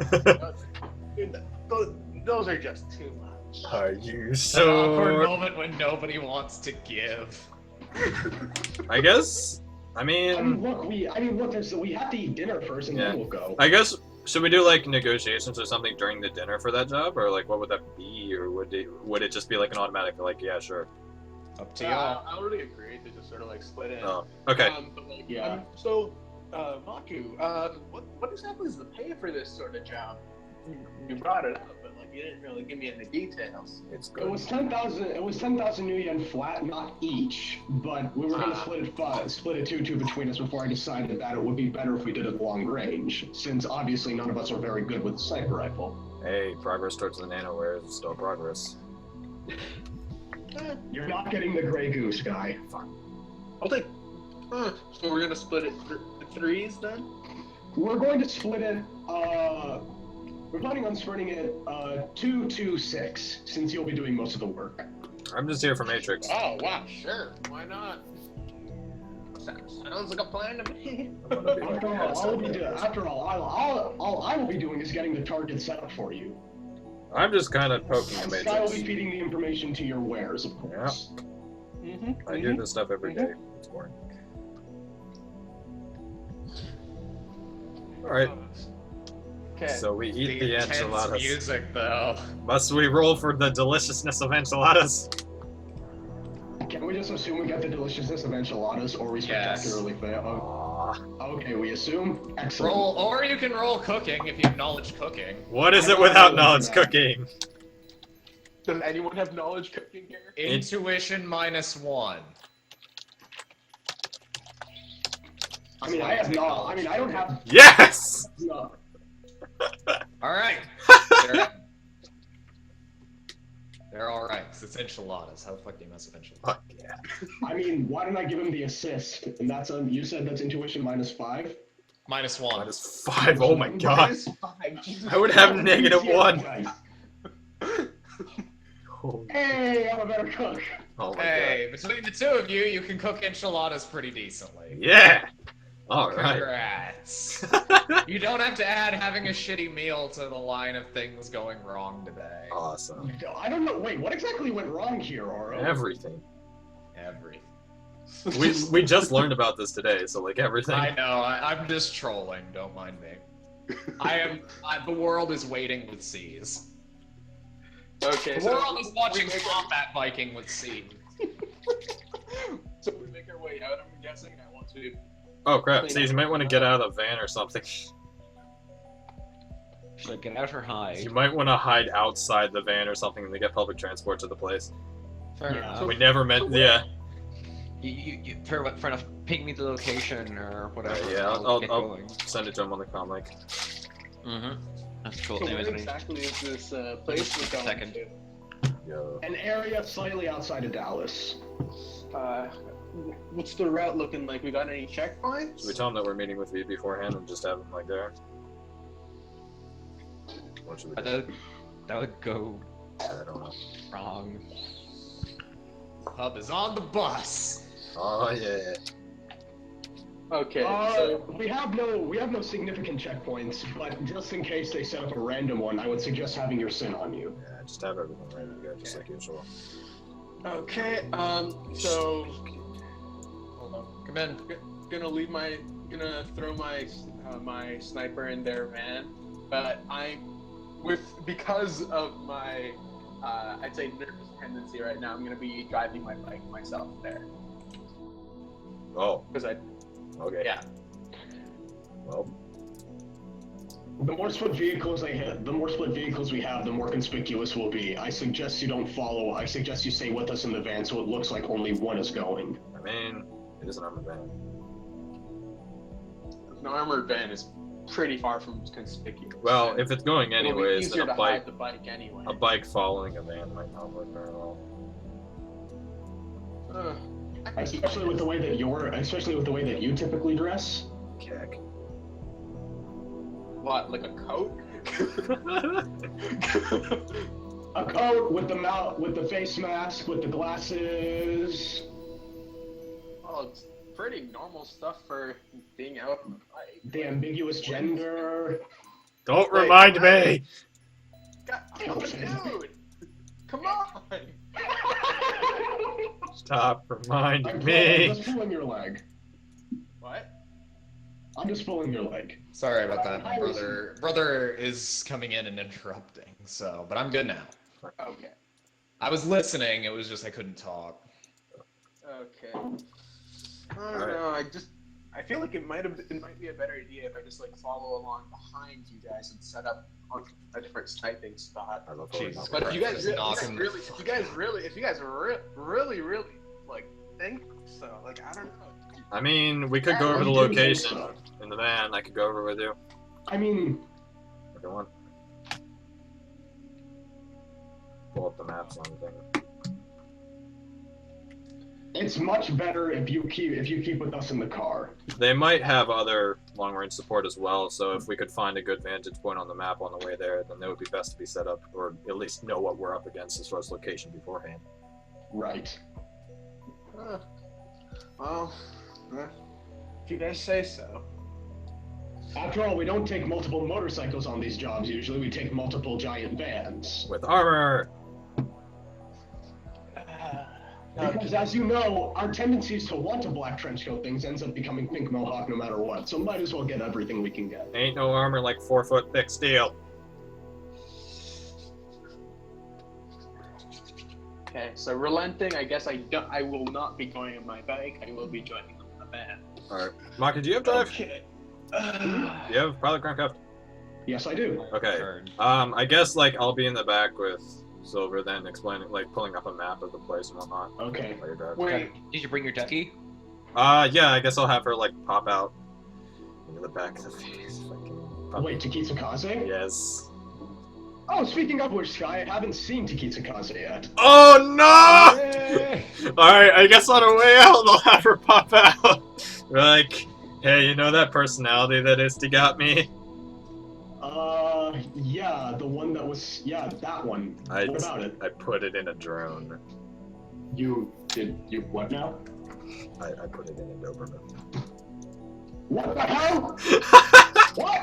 Those are just too much. Are you An awkward sure? moment when nobody wants to give. I guess. I I mean, mean, look, we have to eat dinner first, and Yeah. then we'll go. I guess. Should we do like negotiations or something during the dinner for that job, or like what would that be, or would it just be like an automatic, like yeah, sure? Up to y'all. I already agreed to just sort of like split it. Oh, okay. But like, Yeah. So, Maku, what exactly is the pay for this sort of job? You brought it up, but like you didn't really give me any details. It's It good. was 10,000. It was 10,000 new yen flat, not each. But we were gonna split it 2-2 between us before I decided that it would be better if we did it long range, since obviously none of us are very good with the sniper rifle. Hey, progress towards the nanoware is still progress. You're not getting the gray goose, guy. I'll take. So we're gonna split it threes then. We're going to split it. We're planning on splitting it 2-2-6, since you'll be doing most of the work. I'm just here for Matrix. Oh wow, sure, why not? Sounds like a plan to me. I'm gonna be like, After all, yeah, all I will be doing is getting the target set up for you. I'm just kind of poking the And Sky will be Matrix. feeding the information to your wares, of course. I hear this stuff every day. It's boring. All right. Okay. So we eat the intense enchiladas. music, though. Must we roll for the deliciousness of enchiladas? Can we just assume we get the deliciousness of enchiladas, or we Yes. spectacularly fail? Aw. Okay, we assume. Excellent. Roll, or you can roll cooking if you have knowledge cooking. What is I it don't without know knowledge that. cooking? Does anyone have knowledge cooking here? Intuition -1. I mean, I have not. I mean, I don't have. Yes! No. All right. They're all right. 'Cause it's enchiladas. How the fuck do you mess with enchiladas? Fuck yeah. I mean, why didn't I give him the assist? And that's you said that's intuition -5. -1. Minus 5, oh my god. Minus 5. Jesus I would have Christ. -1. Guys. Oh, Hey, I'm a better cook. oh my Hey, between the two of you, you can cook enchiladas pretty decently. god. Yeah! Alright. Congrats. You don't have to add having a shitty meal to the line of things going wrong today. Awesome. I don't know. Wait, what exactly went wrong here, Oro? Everything. Everything. We just learned about this today, so like everything. I know. I'm just trolling. Don't mind me. The world is waiting with C's. Okay, The world is watching Combat Viking with C. So we make our way out, I'm guessing. I want to. Oh crap! See, you might want to get out of the van or something. Should I get out or hide? You might want to hide outside the van or something and to get public transport to the place. Fair Yeah. enough. We never meant. Yeah. Fair enough. Ping me the location or whatever. Yeah, I'll I'll get going. send it to him on the comm link. Mm-hmm. That's cool. So where Anyways, exactly is this place we're going Second. to? Yo. An area slightly outside of Dallas. What's the route looking like? We got any checkpoints? Should we tell him that we're meeting with you beforehand and just have him like there? What should we do? that would go I don't know. wrong. Hub is on the bus. Oh yeah. Okay, so We have no significant checkpoints, but just in case they set up a random one, I would suggest having your sin on you. Yeah, just have everything ready to go, just like usual. okay, so Hold on. Come in. gonna throw my my sniper in their van, but because of my I'd say nervous tendency right now, I'm gonna be driving my bike myself there Oh, because okay. yeah. Well, The more split vehicles we have, the more conspicuous we'll be. I suggest you don't follow. I suggest you stay with us in the van so it looks like only one is going. I mean, it is an armored van. An armored van is pretty far from conspicuous. Well, if it's going it'll be anyways, easier then to hide the bike anyway. a bike following a van might not work very well. Especially with the way that you typically dress. Kick. What, like a coat? A coat with the mouth, with the face mask, with the glasses. Oh, it's pretty normal stuff for being out on the bike. The ambiguous gender. Don't Wait, remind me! God, dude! Come on! Stop I'm reminding me! just pulling your leg. What? I'm just pulling your leg. Sorry about that. My brother is coming in and interrupting. So, but I'm good now. Okay. I was listening. It was just I couldn't talk. Okay. I don't know. I feel like it might be a better idea if I just like follow along behind you guys and set up on a different sniping spot. I love Jesus. But if you guys Knocking the really like think so, like I don't know. I mean, we could go over the I do think location so. in the van. I could go over with you. I mean, Go on. Pull up the maps on the thing. it's much better if you keep with us in the car. They might have other long-range support as well, so if we could find a good vantage point on the map on the way there, then it would be best to be set up, or at least know what we're up against as far as location beforehand. Right. Well, if you guys say so. After all, we don't take multiple motorcycles on these jobs. Usually, we take multiple giant vans. With armor! Because, as you know, our tendencies to want to black trench coat things ends up becoming pink mohawk no matter what. So might as well get everything we can get. Ain't no armor like 4-foot thick steel. Okay, so relenting, I guess I will not be going on my bike. I will be joining them in the van. Alright. Maka, do you have drive? Okay. Do you have pilot crankcraft? Yes, I do. Okay. Turn. I guess, like, I'll be in the back with Silver then explaining, like, pulling up a map of the place and whatnot. Okay. While you're driving. Wait, Did you bring your ducky? Yeah, I guess I'll have her, like, pop out into the back of the face. Fucking Wait, Takitsakaze? Yes. Oh, speaking of which, Sky, I haven't seen Takitsakaze yet. Oh no! Alright, I guess on our way out, they'll have her pop out. We're like, hey, you know that personality that Isti got me? Yeah, the one that was, yeah, that one. What about it? I put it in a drone. You what now? I put it in a Doberman. What the hell? What?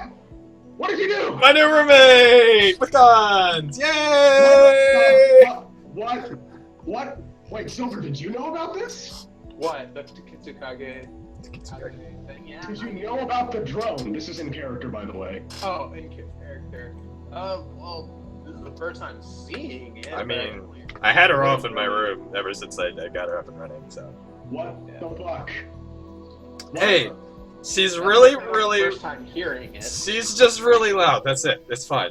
What did you do? My new roommate! With guns! Yay! What? Wait, Silver, did you know about this? What? The Kitsukage thing? Yeah. Did you know about the drone? This is in character, by the way. Oh, in character. Well, this is the first time seeing it. I mean, I had her off in my room ever since I got her up and running, so. What the fuck? Hey, she's That's really, my really. First time hearing it. She's just really loud. That's it. It's fine.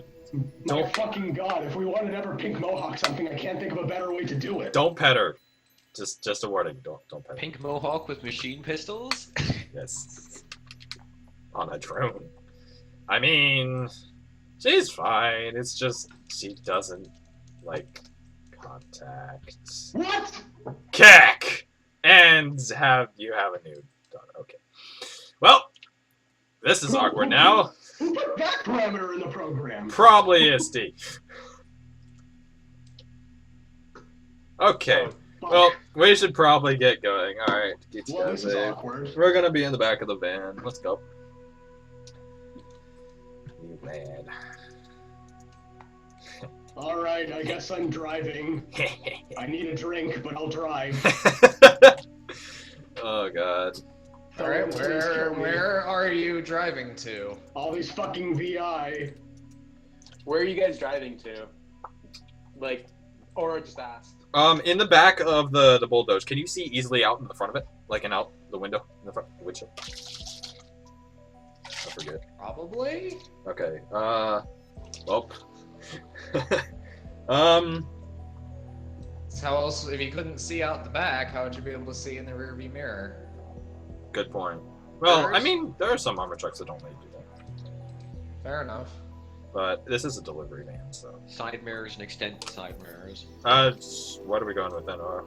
My fucking god, if we wanted to ever pink mohawk something, I can't think of a better way to do it. Don't pet her. Just a warning. Don't pet her. Pink mohawk with machine pistols? Yes. On a drone. I mean, she's fine. It's just she doesn't like contact. What? Cack! And you have a new daughter. Okay. Well, this is awkward now. Who put that parameter in the program? Probably Steve. Okay. Fuck. Well, we should probably get going. Alright, get Well, this is together. awkward. We're gonna be in the back of the van. Let's go. You man. Alright, I guess I'm driving. I need a drink, but I'll drive. Oh god. Alright, where are you driving to? All these fucking VI. Where are you guys driving to? Like, or just asked. In the back of the bulldoze, can you see easily out in the front of it? Like, and out the window? In the front? Which? I forget. Probably? Okay, well. So how else, if you couldn't see out the back, how would you be able to see in the rearview mirror? Good point. Well, I There's- mean, there are some armor trucks that don't let you do that. Fair enough. But this is a delivery van, so. Side mirrors and extended side mirrors. What are we going with then, or?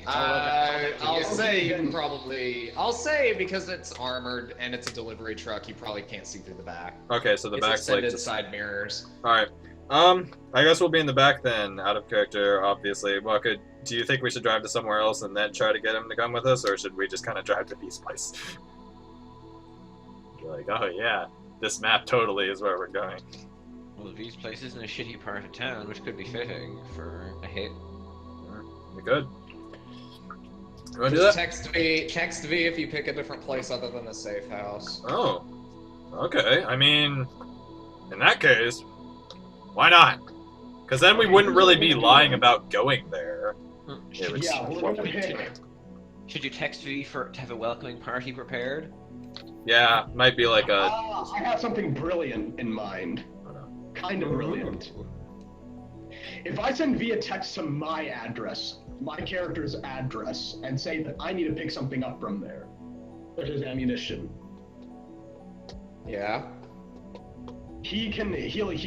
I'll say you can probably. I'll say because it's armored and it's a delivery truck, you probably can't see through the back. Okay, so the It's back's like extended just... side mirrors. Alright. I guess we'll be in the back then, out of character, obviously. Well, do you think we should drive to somewhere else and then try to get him to come with us, or should we just kind of drive to V's place? You're like, oh yeah, this map totally is where we're going. Well, these places in a shitty part of town, which could be fitting for a hit. We good? You wanna do that? Text V if you pick a different place other than the safe house. Oh. Okay, I mean, in that case, why not? Because then we wouldn't really be lying about going there. It would Yeah, we're what gonna we do. pick. Should you text V to have a welcoming party prepared? Yeah, might be like a... I have something brilliant in mind. Oh, no. Kind of brilliant. If I send via text to my address, my character's address, and say that I need to pick something up from there, such as ammunition, Yeah. he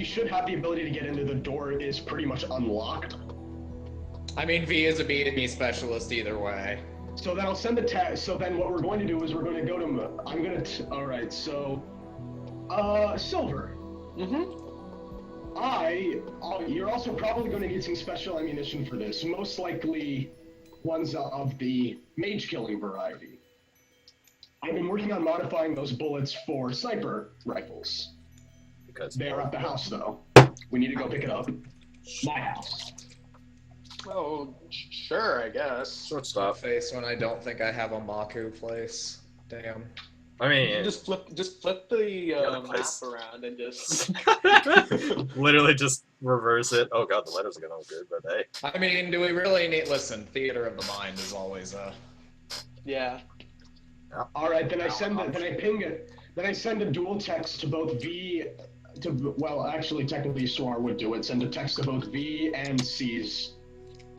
should have the ability to get into the door is pretty much unlocked. I mean, V is a B2B specialist either way. So then I'll send the text. So then what we're going to do is we're going to go to. All right. So, Silver. Mm-hmm. You're also probably going to need some special ammunition for this. Most likely, ones of the mage killing variety. I've been working on modifying those bullets for sniper rifles. Because They're at the house though. We need to go pick it up. My house. Oh, sure, I guess. short stop. Face when I don't think I have a Maku place. Damn. I mean, Just flip the other map place. around and just. literally just reverse it. Oh god, the letters are gonna look good, but hey. I mean, do we really need? Listen, theater of the mind is always a. Yeah. All right, then I send it. Then I ping it. Then I send a dual text to both V. Well, actually, technically, Soar would do it. Send a text to both V and C's.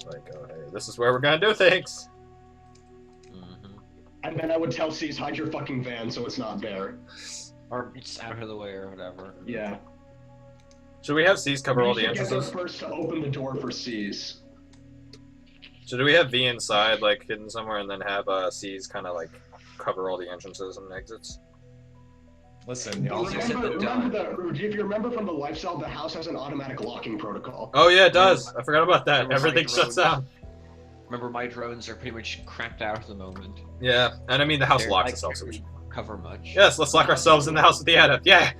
Like, oh hey, this is where we're gonna do things. And then I would tell C's, hide your fucking van so it's not there. Or it's out of the way or whatever. Yeah. Should we have C's cover all the We should get there entrances? first to open the door for C's. Should we have V inside, like hidden somewhere, and then have C's kind of like cover all the entrances and exits? Listen, y'all. Also set the If you remember from the lifestyle, the house has an automatic locking protocol. Oh yeah, it does. I forgot about that. Remember Everything my shuts drones? down. Remember, my drones are pretty much crapped out at the moment. Yeah, and I mean the house They're locks like itself. So we should... cover much. Yes, let's lock ourselves in the house with the adept. Yeah.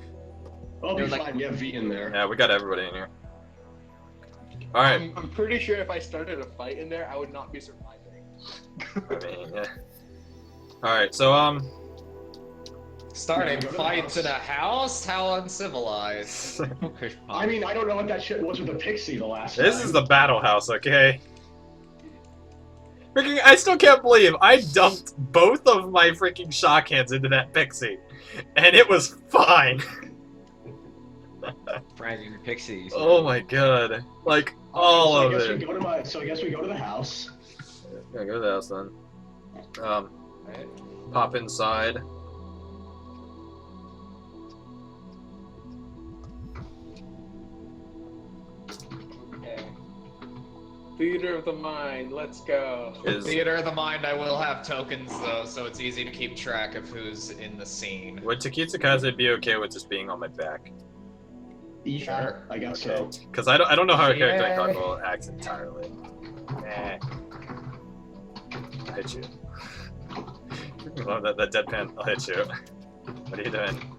I'll be They're like- fine. We have V in there. Yeah, we got everybody in here. All right. I'm pretty sure if I started a fight in there, I would not be surviving. I mean, yeah. Alright, so, Starting fights in a house? How uncivilized. I mean, I don't know what that shit was with the pixie the last this time. is the battle house, okay? Freaking, I still can't believe I dumped both of my freaking shock hands into that pixie. And it was fine. Fragging pixies. Oh my god. Like, all so of I guess it. we go to my. So I guess we go to the house. Yeah, go to the house then. Pop inside. Okay. Theater of the mind, let's go. Theater of the mind, I will have tokens though, so it's easy to keep track of who's in the scene. Would Takitsakaze be okay with just being on my back? Yeah, Sure. I guess so. Because I don't know how a character Yeah. like Huckle acts entirely. Eh. I'll hit you. Love that deadpan. I'll hit you. What are you doing?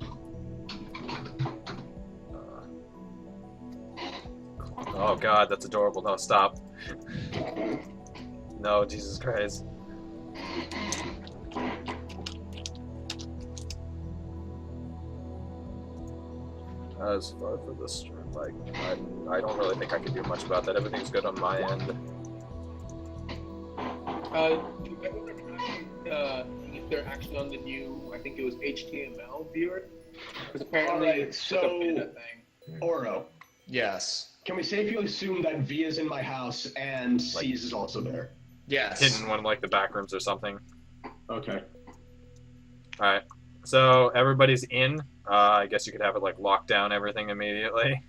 Oh god, that's adorable. No, stop. No, Jesus Christ. As far for the stream, like, I don't really think I can do much about that. Everything's good on my end. Do you guys want to try if they're actually on the new, I think it was HTML viewer? Because apparently Alright, it's like a so- beta thing. Oro, Yes. can we safely assume that V is in my house and C's is also there? Yes. Hidden in one of, like, the back rooms or something. Okay. Alright. So, everybody's in. I guess you could have it, like, lock down everything immediately.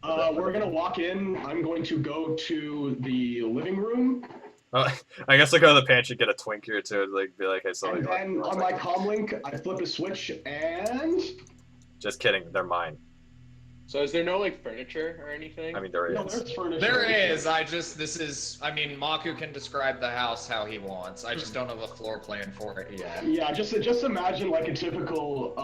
We're gonna walk in. I'm going to go to the living room, I guess I'll go to the pantry, get a Twinkie or two, and, like, be like, hey, somebody and then on my comlink, I flip a switch, and Just kidding, they're mine. So is there no like furniture or anything? I mean, there no, is. there's furniture. There is, I mean, Maku can describe the house how he wants. I just don't have a floor plan for it yet. Yeah, just imagine like a typical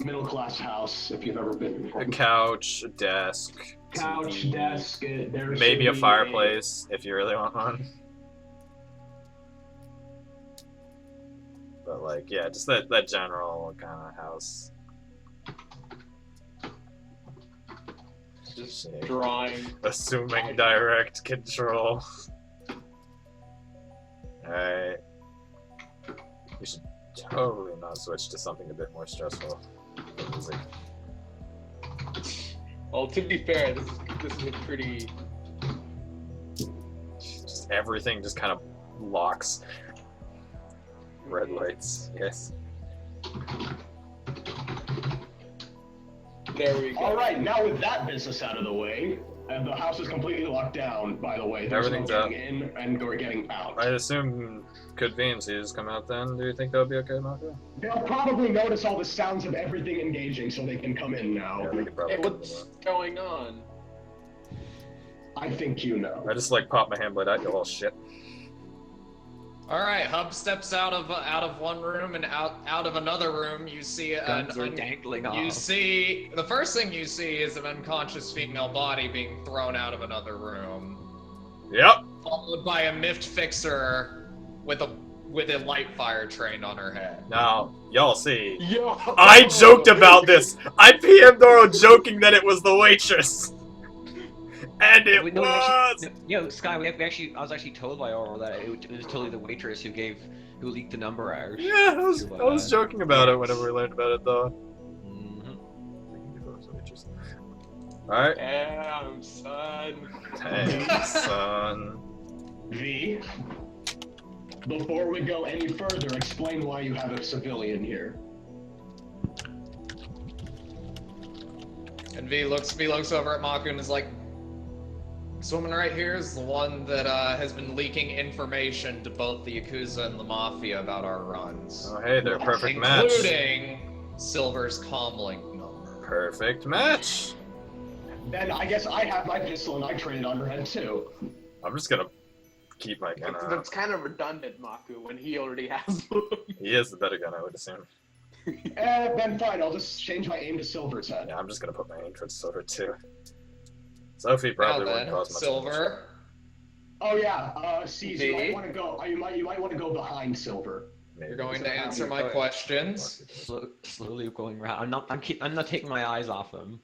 middle class house if you've ever been before. A couch, a desk, Couch, TV, desk. There's maybe a fireplace if you really want one. But like, yeah, just that general kind of house. Just drawing. Assuming direct control. Alright. We should totally not switch to something a bit more stressful. Music. Well, to be fair, this is a pretty. Just everything just kind of locks. Red lights, yes. There we go. All right, now with that business out of the way, and the house is completely locked down. By the way, there's Everything's no out. getting in and or getting out. I assume could be and just come out then. Do you think that would be okay, Marco? They'll probably notice all the sounds of everything engaging, so they can come in now. Yeah, they could probably. Hey, what's going on? I think you know. I just like pop my hand blade out, you little shit. Alright, Hub steps out of one room and out of another room. You see Guns are dangling off. You see the first thing you see is an unconscious female body being thrown out of another room, Yep. followed by a miffed fixer with a light fire trained on her head. Now, y'all see. Yo! I joked about this. I PM'd Doro joking that it was the waitress. And it No, was. Sky, I was actually told by Oral that it was totally the waitress who leaked the number out. Yeah, I was joking about it whenever we learned about it though. Mhm. Alright. Damn, son. Hey, son. V, before we go any further, explain why you have a civilian here. And V looks over at Maku and is like, this woman right here is the one that has been leaking information to both the Yakuza and the Mafia about our runs. Oh, hey there, perfect match. Including Silver's comlink number. Perfect match. Then I guess I have my pistol and I train it on her head too. I'm just gonna keep my gun out. That's kind of redundant, Maku, when he already has one. He is the better gun, I would assume. Then fine, I'll just change my aim to Silver's head. Yeah, I'm just gonna put my aim towards Silver too. Sophie probably Now wouldn't then, cause much Silver, Oh yeah, C's, you V? might want to go. You might want to go behind Silver. You're going to answer my questions. Slowly going around. I'm not taking my eyes off him.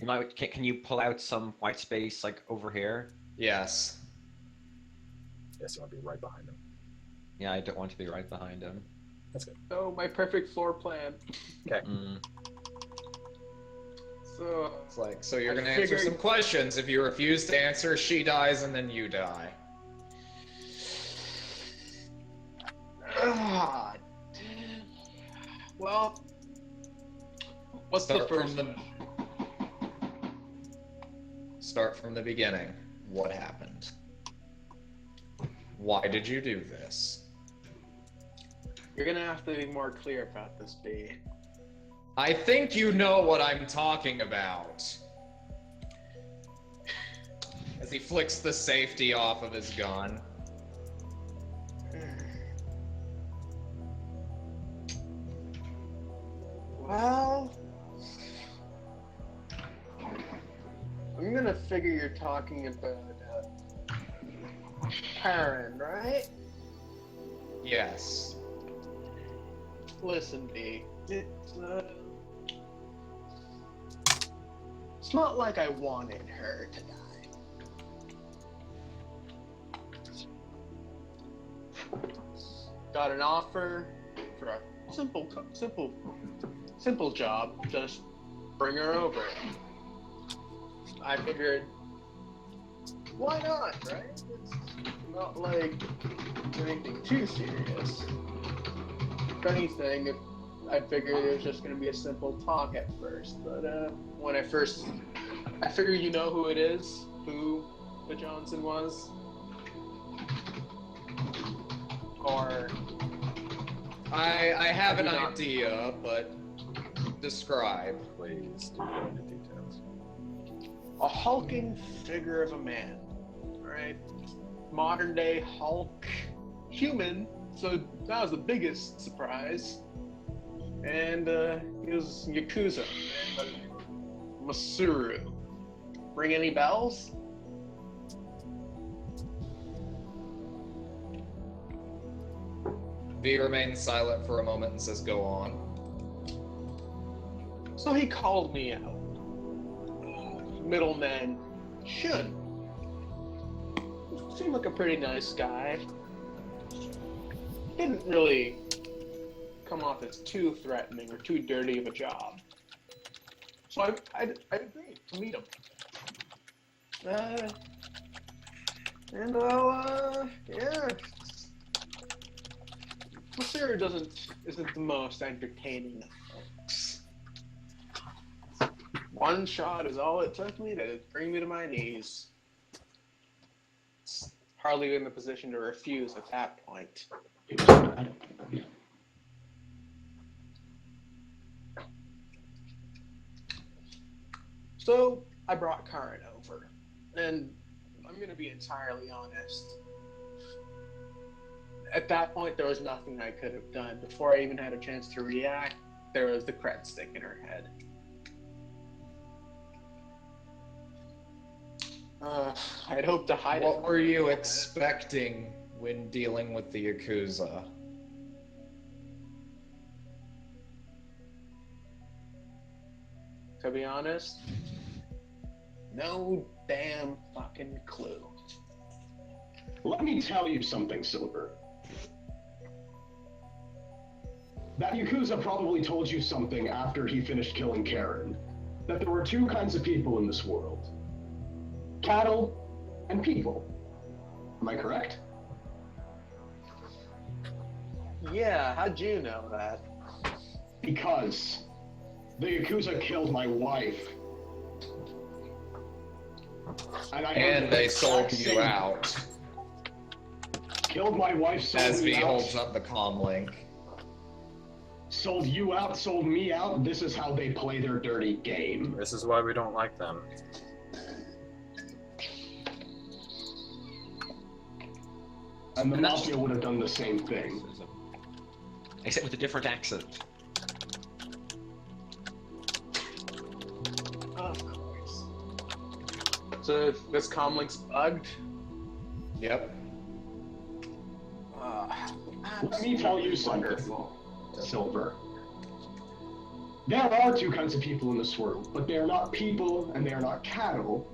Yeah. Can you pull out some white space like over here? Yes. Yes, you want to be right behind him. Yeah, I don't want to be right behind him. That's good. Oh, my perfect floor plan. Okay. So, It's like, so you're I going to answer figured- some questions. If you refuse to answer, she dies and then you die. ah, well, what's the first? Start from the beginning. What happened? Why did you do this? You're gonna have to be more clear about this, B. I think you know what I'm talking about. As he flicks the safety off of his gun. Well, I'm gonna figure you're talking about Karen, right? Yes. Listen, B. It's not like I wanted her to die. Got an offer for a simple job. Just bring her over. I figured, why not, right? It's not like anything too serious. If anything, I figured it was just going to be a simple talk at first. But when I figured you know who it is, who the Johnson was. Or I have an I do not. idea, but describe. Please do go into details. a hulking figure of a man, right? Modern day Hulk, human, so that was the biggest surprise. And he was Yakuza, Masuru. Ring any bells? V remains silent for a moment and says, "Go on." So he called me out. Middleman Shun. Seemed like a pretty nice guy. Didn't really come off as too threatening or too dirty of a job. So I agreed to meet him. Yeah. Masura isn't the most entertaining of folks. One shot is all it took me to bring me to my knees. Hardly in the position to refuse at that point. So I brought Karen over, and I'm gonna be entirely honest. At that point, there was nothing I could have done. Before I even had a chance to react, there was the cred stick in her head. I'd hoped to hide it. What were you expecting when dealing with the Yakuza? To be honest, no damn fucking clue. Let me tell you something, Silver. That Yakuza probably told you something after he finished killing Karen. That there were two kinds of people in this world. Cattle and people. Am I correct? Yeah, how'd you know that? Because the Yakuza killed my wife. And they sold you out. Killed my wife, sold As me V out. holds up the comm link. Sold you out, sold me out. This is how they play their dirty game. This is why we don't like them. And the And that's Mafia would have done the same thing. Except with a different accent. Of course. So this comlink's bugged? Yep. Let me tell you something, Wonderful. Silver. There are two kinds of people in this world, but they are not people and they are not cattle.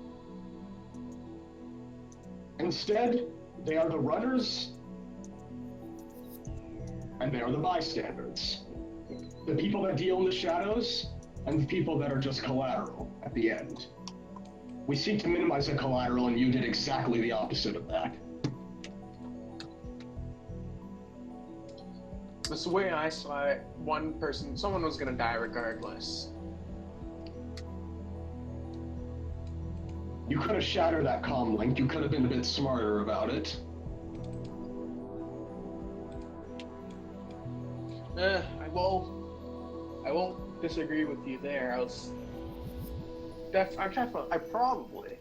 Instead, they are the runners and they are the bystanders. The people that deal in the shadows and the people that are just collateral at the end. We seek to minimize the collateral and you did exactly the opposite of that. This way I saw it, someone was gonna die regardless. You could have shattered that comm link, you could have been a bit smarter about it. I won't disagree with you there. I probably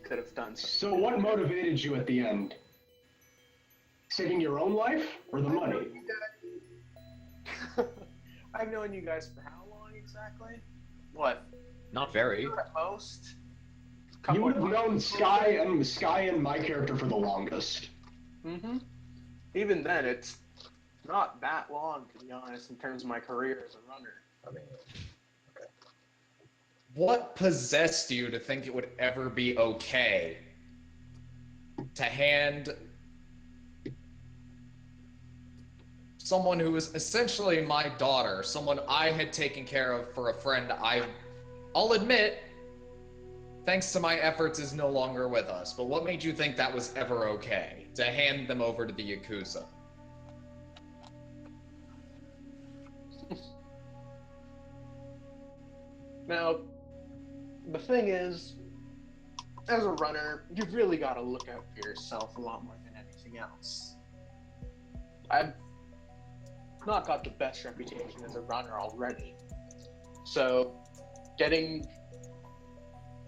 could have done something. So what motivated you at the end? Saving your own life or the money? I've known you guys for how long exactly? What? Not very. At most? You would have known Sky and my character for the longest. Mm-hmm. Even then, it's not that long, to be honest, in terms of my career as a runner. I mean, okay. What possessed you to think it would ever be okay to hand someone who was essentially my daughter, someone I had taken care of for a friend I'll admit, thanks to my efforts, is no longer with us. But what made you think that was ever okay, to hand them over to the Yakuza? Now, the thing is, as a runner, you've really got to look out for yourself a lot more than anything else. I've not got the best reputation as a runner already. So, getting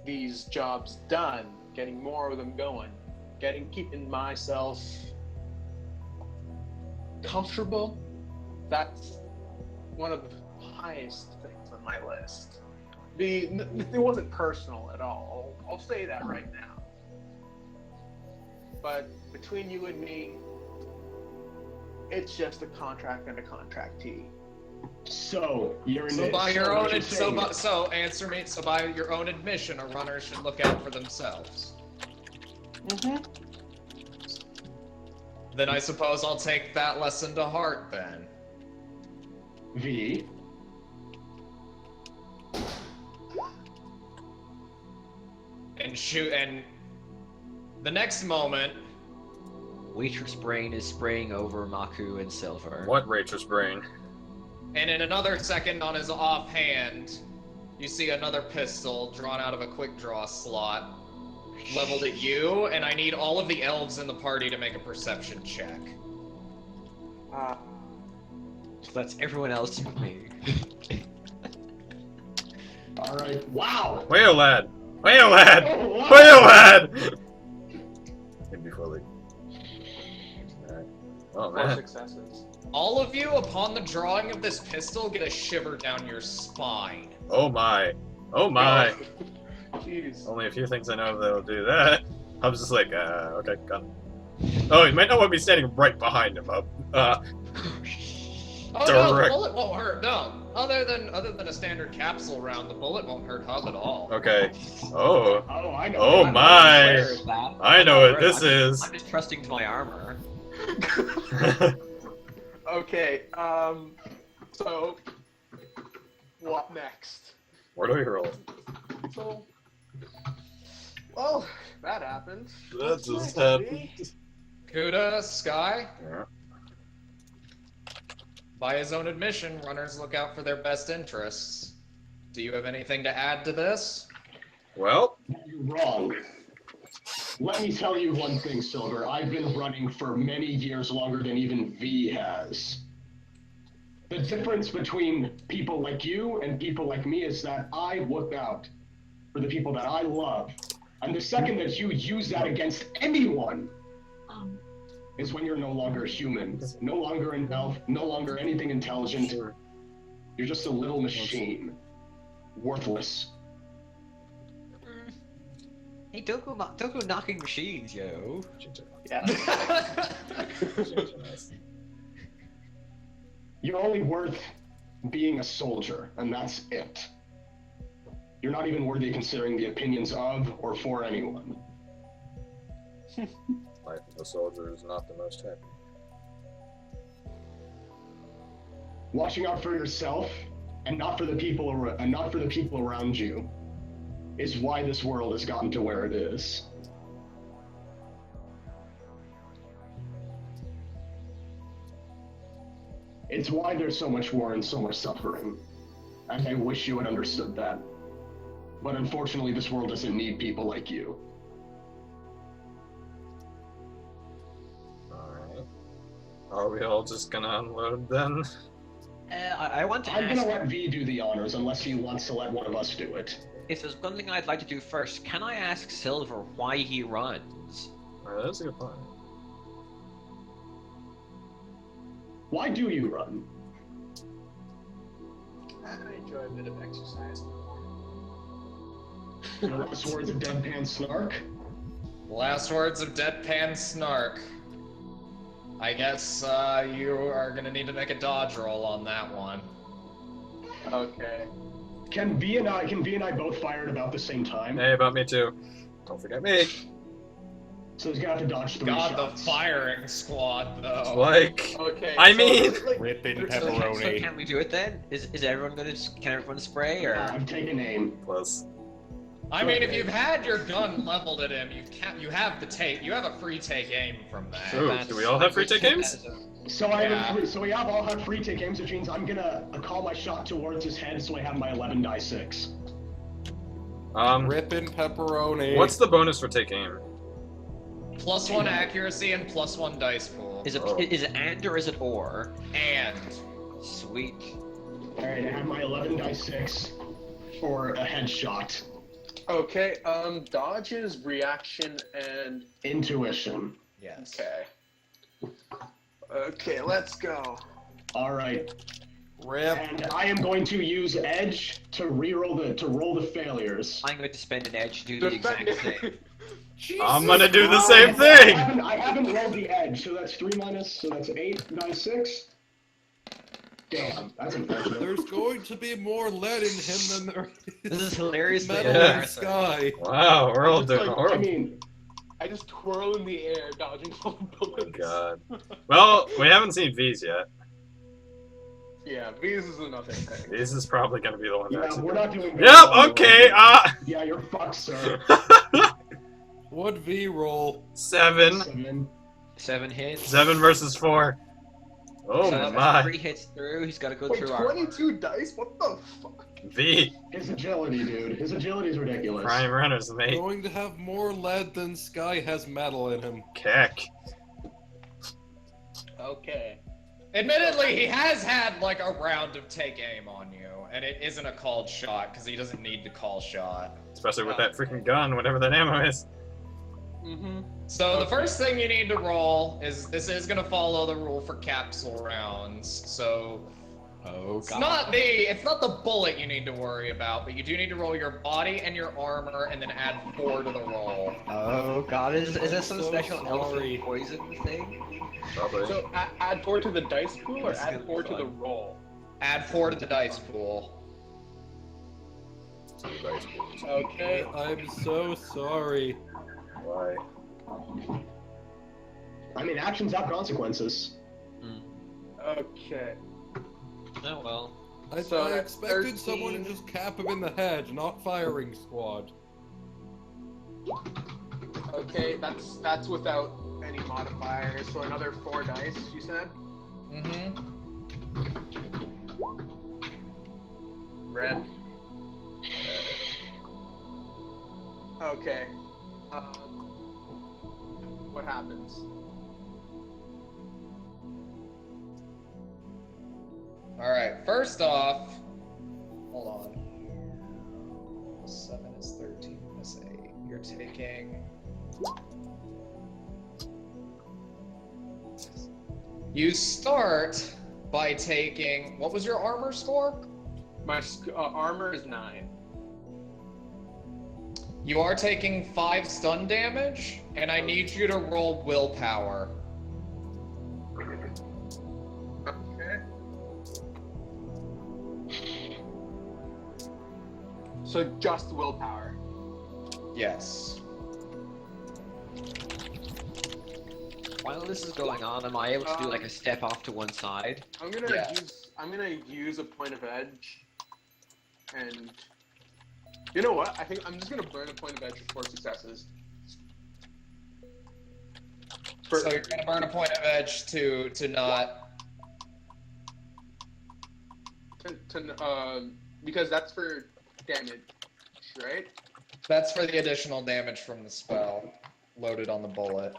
these jobs done, getting more of them going, keeping myself comfortable, that's one of the highest things on my list. It wasn't personal at all. I'll say that right now. But between you and me, it's just a contract and a contractee. So you're in So by it. your own Answer me. So by your own admission, a runner should look out for themselves. Mm-hmm. Then I suppose I'll take that lesson to heart then. V. And the next moment, Waitress Brain is spraying over Maku and Silver. What Rachel's brain? and in another second on his offhand, you see another pistol drawn out of a quick draw slot, leveled at you, and I need all of the elves in the party to make a perception check. So that's everyone else but me. Alright. Wow! Whale lad! Whale lad! Oh, wow. Whale lad! Maybe fully. Alright. Oh 4 man. successes. All of you, upon the drawing of this pistol, get a shiver down your spine. Oh my. Oh my. Jeez. Only a few things I know that'll do that. I was just like, okay, gun. Oh, he might not want me standing right behind him. Oh no, the Direct. bullet won't hurt. No, other than a standard capsule round, the bullet won't hurt Hub at all. Okay. Oh. Oh, I know. Oh I know. my. Where is that? I know what this is. I'm just trusting to my armor. Okay, so what next? Where do we roll? So, well, that happened. That What's just next, happened. B? Kuda, Sky, Yeah. by his own admission, runners look out for their best interests. Do you have anything to add to this? Well, You're wrong. Let me tell you one thing, Silver. I've been running for many years longer than even V has. The difference between people like you and people like me is that I look out for the people that I love. And the second that you use that against anyone is when you're no longer human, no longer an elf, no longer anything intelligent. You're just a little machine. Worthless. Hey, don't go knocking machines, yo. Yeah. You're only worth being a soldier, and that's it. You're not even worthy of considering the opinions of or for anyone. Life of a soldier is not the most happy. Watching out for yourself and not for the people around you is why this world has gotten to where it is. It's why there's so much war and so much suffering. And I wish you had understood that. But unfortunately, this world doesn't need people like you. Alright. Are we all just gonna unload then? I want to I'm ask, gonna let V do the honors unless he wants to let one of us do it. if there's one thing I'd like to do first, can I ask Silver why he runs? Alright, that's a good point. Why do you run? I enjoy a bit of exercise. Your last words of deadpan snark? Last words of deadpan snark. I guess you are gonna need to make a dodge roll on that one. Okay. Can V and I both fire at about the same time? Hey, about me too. Don't forget me. So he's gonna have to dodge 3 God, shots. the firing squad, though. Like, Okay. I so, mean- like, Ripping So pepperoni. can we do it then? Is everyone can everyone spray or? I'm taking aim. plus. I mean, if you've had your gun leveled at him, you have a free take aim from that. Ooh, do we all have free take aims? So we have all had free take aims, which means I'm gonna call my shot towards his head, so I have my 11 die 6. Ripping pepperoni. What's the bonus for take aim? +1 accuracy and +1 dice pool. Is it Oh. is it and or is it or? And Sweet. All right, I have my 11 die 6 for a headshot. Okay. Dodges, reaction, and Intuition. yes. okay. Okay, let's go. All right, Rip. and I am going to use edge to roll the failures. I'm going to spend an edge to do the exact thing. I'm gonna do the same thing! I haven't rolled the edge, so that's 3 minus, so that's 8 die 6. Damn, that's unfortunate. There's going to be more lead in him than there This is is hilariously metal in Yeah. the embarrassing. sky. Wow, we're all It's doing like- I horrible. mean, I just twirl in the air, dodging all the Oh bullets. god. Well, we haven't seen V's yet. Yeah, V's is another thing. V's is probably gonna be the one that yeah, actually. we're not doing good. Yep, okay, Yeah, you're fucked, sir. What V roll? 7. 7. 7 hits. 7 versus 4. Oh So if my. 3 hits through, he's got to go Wait, through our. 22 dice? What the fuck? V. His agility, dude. His agility is ridiculous. Prime runners, mate. Going to have more lead than Sky has metal in him. Keck. Okay. Admittedly, he has had like a round of take aim on you, and it isn't a called shot because he doesn't need to call shot. Especially with that freaking gun, whatever that ammo is. Mm-hmm. So the first thing you need to roll is this is gonna follow the rule for capsule rounds. So Oh it's not the bullet you need to worry about, but you do need to roll your body and your armor, and then add 4 to the roll. Oh god, is this some So special sorry. elephant poison thing? Probably. So add 4 to the dice pool or This is add gonna be 4 to fun. the roll? Add 4 to the dice pool. Okay. I'm so sorry. Why? I mean, actions have consequences. Okay. Oh well. I So I that's expected someone to 13. just cap him in the head, not firing squad. Okay, that's without any modifiers, so another 4 dice, you said? Mm-hmm. Red. Okay. What happens? Alright, first off, hold on. 7 is 13 plus 8. You're taking. You start by taking. What was your armor score? My armor is 9. You are taking 5 stun damage, and I need you to roll willpower. Okay. So just willpower. Yes. While this is going on, am I able to do like a step off to one side? I'm gonna Yes. use a point of edge, and you know what? I think I'm just gonna burn a point of edge for 4 successes. So you're gonna burn a point of edge to not. Because that's for damage, right? That's for the additional damage from the spell loaded on the bullet.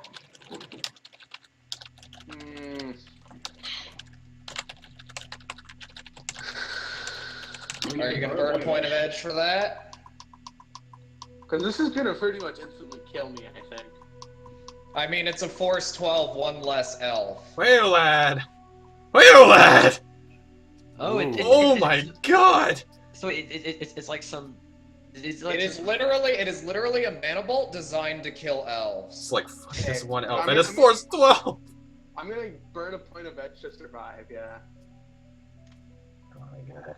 Are you gonna burn a point of edge for that? Because this is gonna pretty much instantly kill me, I think. I mean, it's a force 12, 1 less elf. Whale lad! Whale lad! Oh, Oh my god! So it's like some. It's like It is literally a manibolt designed to kill elves. It's like, fuck this one elf. I'm It gonna- is force 12! I'm gonna burn a point of edge to survive, yeah. Oh my god.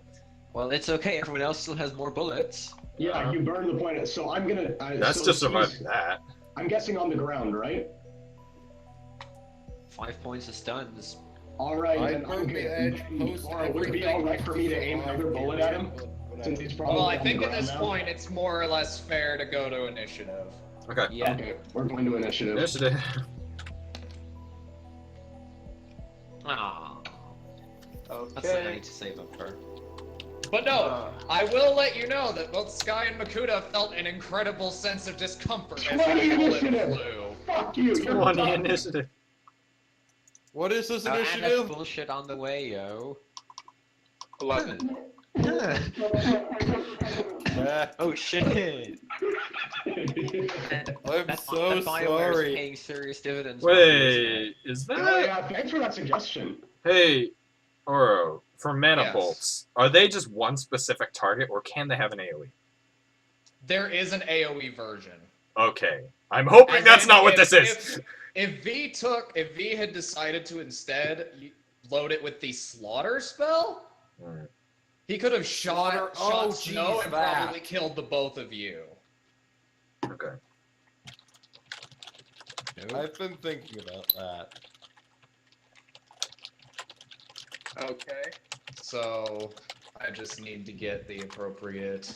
Well, it's okay. Everyone else still has more bullets. Yeah, you burn the point. So I'm gonna. That's so just surviving he's- that. I'm guessing on the ground, right? 5 points of stuns. All right, I then I'm burn the good. edge, post Laura, would it be all right for me to aim another bullet at him? Since he's probably Well, I on think the at this ground now? point it's more or less fair to go to initiative. Okay. Yeah. Okay, we're going to initiative. Initiative. Ah. That's what I Okay. need to save up for. But no, I will let you know that both Sky and Makuta felt an incredible sense of discomfort as that 20 bullet initiative! flew. Fuck you! You're 20 done. initiative. What is this And that's initiative? bullshit on the way, yo. 11. Oh shit! I'm so that BioWare is sorry. paying serious dividends. Wait, is Oh that... yeah, thanks for that suggestion. Hey, Oro, for mana Yes. bolts, are they just one specific target, or can they have an AoE? There is an AoE version. Okay. I'm hoping As that's in, not what if- this is! If V had decided to instead load it with the slaughter spell, Hmm. he could have shot Oh, Snow geez, and that. probably killed the both of you. Okay. I've been thinking about that. Okay. So I just need to get the appropriate.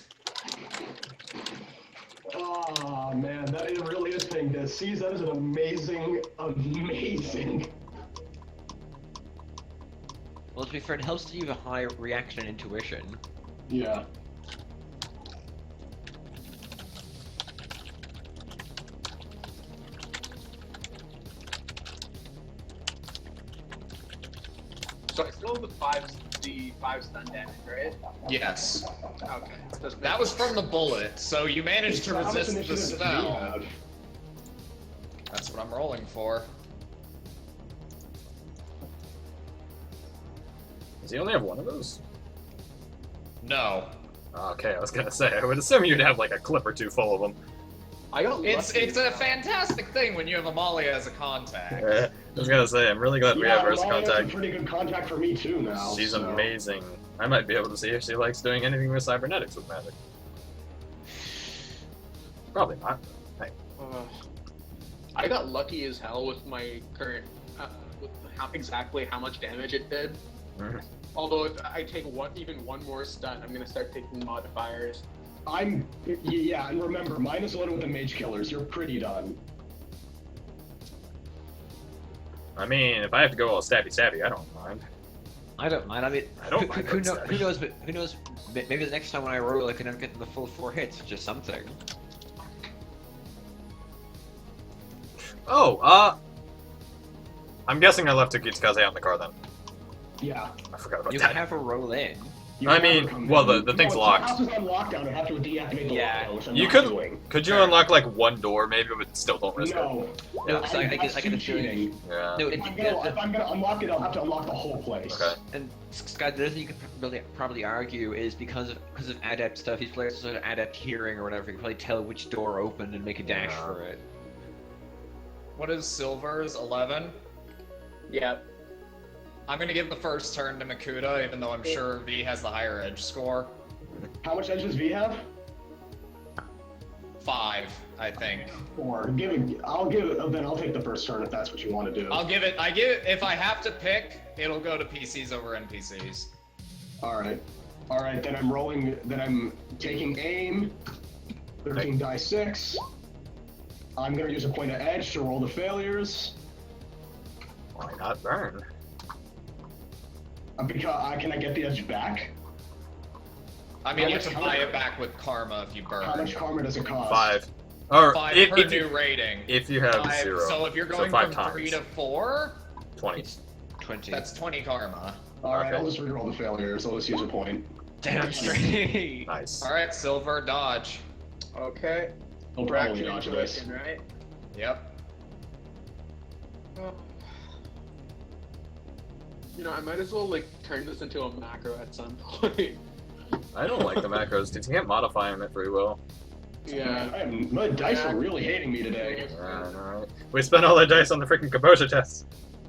Oh man, that it really is paying to seize. That is an amazing. Well, to be fair, it helps that you have a high reaction and intuition. Yeah. So I still have the five stun damage, right? Yes, Okay. Doesn't that make was from the bullet, so you managed to How much resist the initiative does he spell. have? That's what I'm rolling for. Does he only have one of those? No, Okay, I was gonna say, I would assume you'd have like a clip or two full of them. I got it's lucky. a fantastic thing when you have Amalia as a contact. I was gonna say, I'm really glad we have her as a Amalia's contact. a pretty good contact for me too now. She's so. amazing. I might be able to see if she likes doing anything with cybernetics with magic. Probably not. I got lucky as hell with my current, with exactly how much damage it did. Mhm. Although if I take even one more stun, I'm gonna start taking modifiers. Yeah, and remember, -1 with the mage killers. You're pretty done. I mean, if I have to go all stabby, I don't mind. I don't mind. I mean, I don't who, mind who, going know, stabby. who knows? But who knows? Maybe the next time when I roll, I can end getting the full 4 hits, just something. Oh, I'm guessing I left Tukitsukaze out in the car then. Yeah. I forgot about You that. can have her roll in. You I can never mean, come well, in. the thing's no, locked. The house is on lockdown. I have to deactivate the Yeah. lock, which I'm You not could doing. could you unlock like one door maybe, but still don't risk it. No. Yeah. So I That's get too a feeling. cheating. Yeah. No, If I'm gonna unlock it, I'll have to unlock the whole place. Okay. and Scott, the other thing you could probably argue is because of adept stuff, these players sort of adept hearing or whatever, you can probably tell which door opened and make a dash Yeah. for it. What is Silver's 11? Yep. I'm gonna give the first turn to Makuta, even though I'm sure V has the higher edge score. How much edge does V have? 5, I think. 4. I'll take the first turn if that's what you want to do. If I have to pick, it'll go to PCs over NPCs. Alright. Alright, then I'm taking aim. 13 die 6. I'm gonna use a point of edge to roll the failures. Why not burn? Because can I get the edge back? I mean, How you have much to buy it back with karma if you burn. How much karma does it cost? 5. Or 5 if, per if new you, rating. if you have 5, 0. so if you're going 5 from 3 times. to 4, 20. It's 20. that's 20 karma. Alright, Okay. I'll just reroll the failures. I'll just use a point. damn straight. Nice. Alright, Silver, dodge. Okay. He'll We're probably actually dodge into this. it, right? Yep. Oh. You know, I might as well like turn this into a macro at some point. I don't like the macros because you can't modify them very well. Yeah. My dice are really hating me today. Alright. We spent all our dice on the freaking Kabosha test.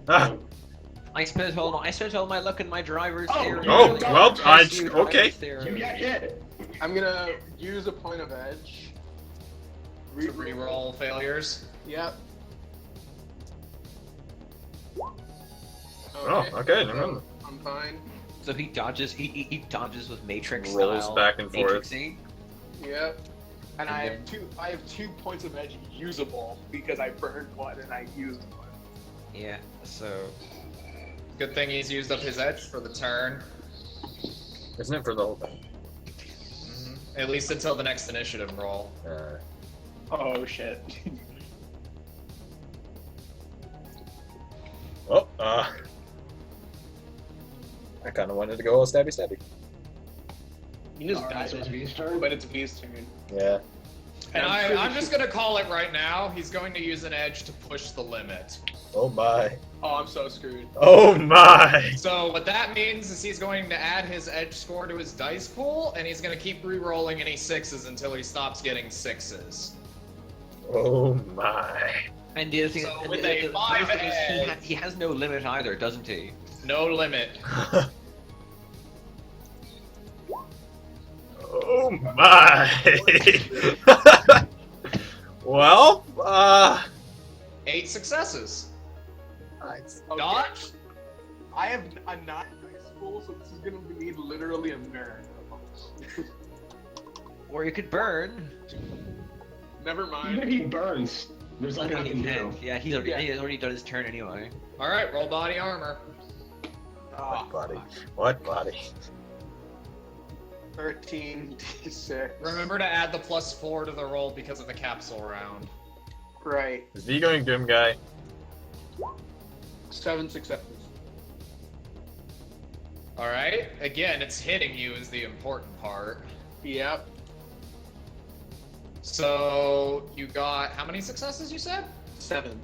Ah. I spent all my luck in my driver's Oh, theory. oh, Really well, test I- you, okay. driver's theory. You get hit. I'm gonna use a point of edge. To reroll failures. Yep. Oh, okay, never mind. I'm fine. So he dodges. He dodges with Matrix Rolls style. back and forth. Matrixy. Yep. And I have two points of edge usable because I burned one and I used one. Yeah. So Good thing he's used up his edge for the turn. Isn't it for the whole thing? At least until the next initiative roll. Oh shit. Oh, I kind of wanted to go all stabby stabby. You just Alright, died, so it's V's turn. but it's V's turn. Yeah. And I'm I'm just gonna call it right now. He's going to use an edge to push the limit. Oh my. Oh, I'm so screwed. Oh my. So what that means is he's going to add his edge score to his dice pool, and he's going to keep re-rolling any 6s until he stops getting 6s. Oh my. and the other thing, So and with the a other 5 thing is edge- he has no limit either, doesn't he? No limit. Oh my. Well, 8 successes. Nice. Okay. Dodge? I have a 9 dice pool, so this is gonna be literally a nerd. Or you could burn. Never Even mind. if he burns, there's nothing I can do. Yeah, he's already done his turn anyway. Alright, roll body armor. What body? What body? 13 d6. Remember to add the +4 to the roll because of the capsule round. Right. Is V going Doom Guy? 7 successes. Alright, again, it's hitting you is the important part. Yep. So, you got, how many successes you said? 7.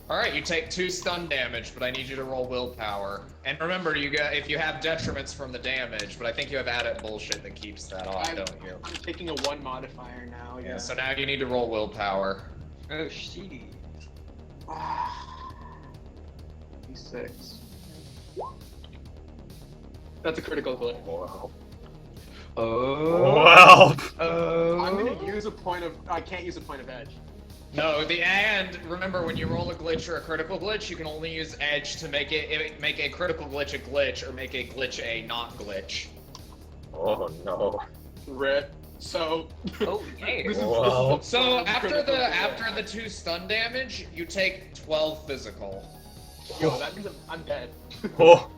Alright, you take 2 stun damage, but I need you to roll willpower. And remember, you get if you have detriments from the damage, but I think you have added bullshit that keeps that off, don't you? I'm taking a 1 modifier now. Yeah, so now you need to roll willpower. Oh shit. D6. That's a critical hit. Wow. Oh. Wow. Oh. I'm gonna use a point of. I can't use a point of edge. No, remember when you roll a glitch or a critical glitch, you can only use edge to make a critical glitch a glitch or make a glitch a not glitch. Oh no. Rip. So. Oh yeah. This is- Wow. So after critical the 2 stun damage, you take 12 physical. Yo, that means I'm dead. Oh.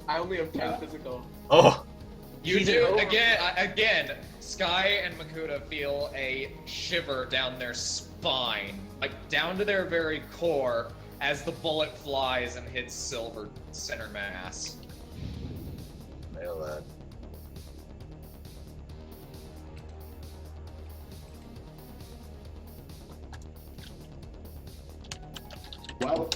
I only have 10 physical. Oh. You He's do over. again. Sky and Makuta feel a shiver down their fine, like down to their very core, as the bullet flies and hits Silver center mass. Nail that. Well,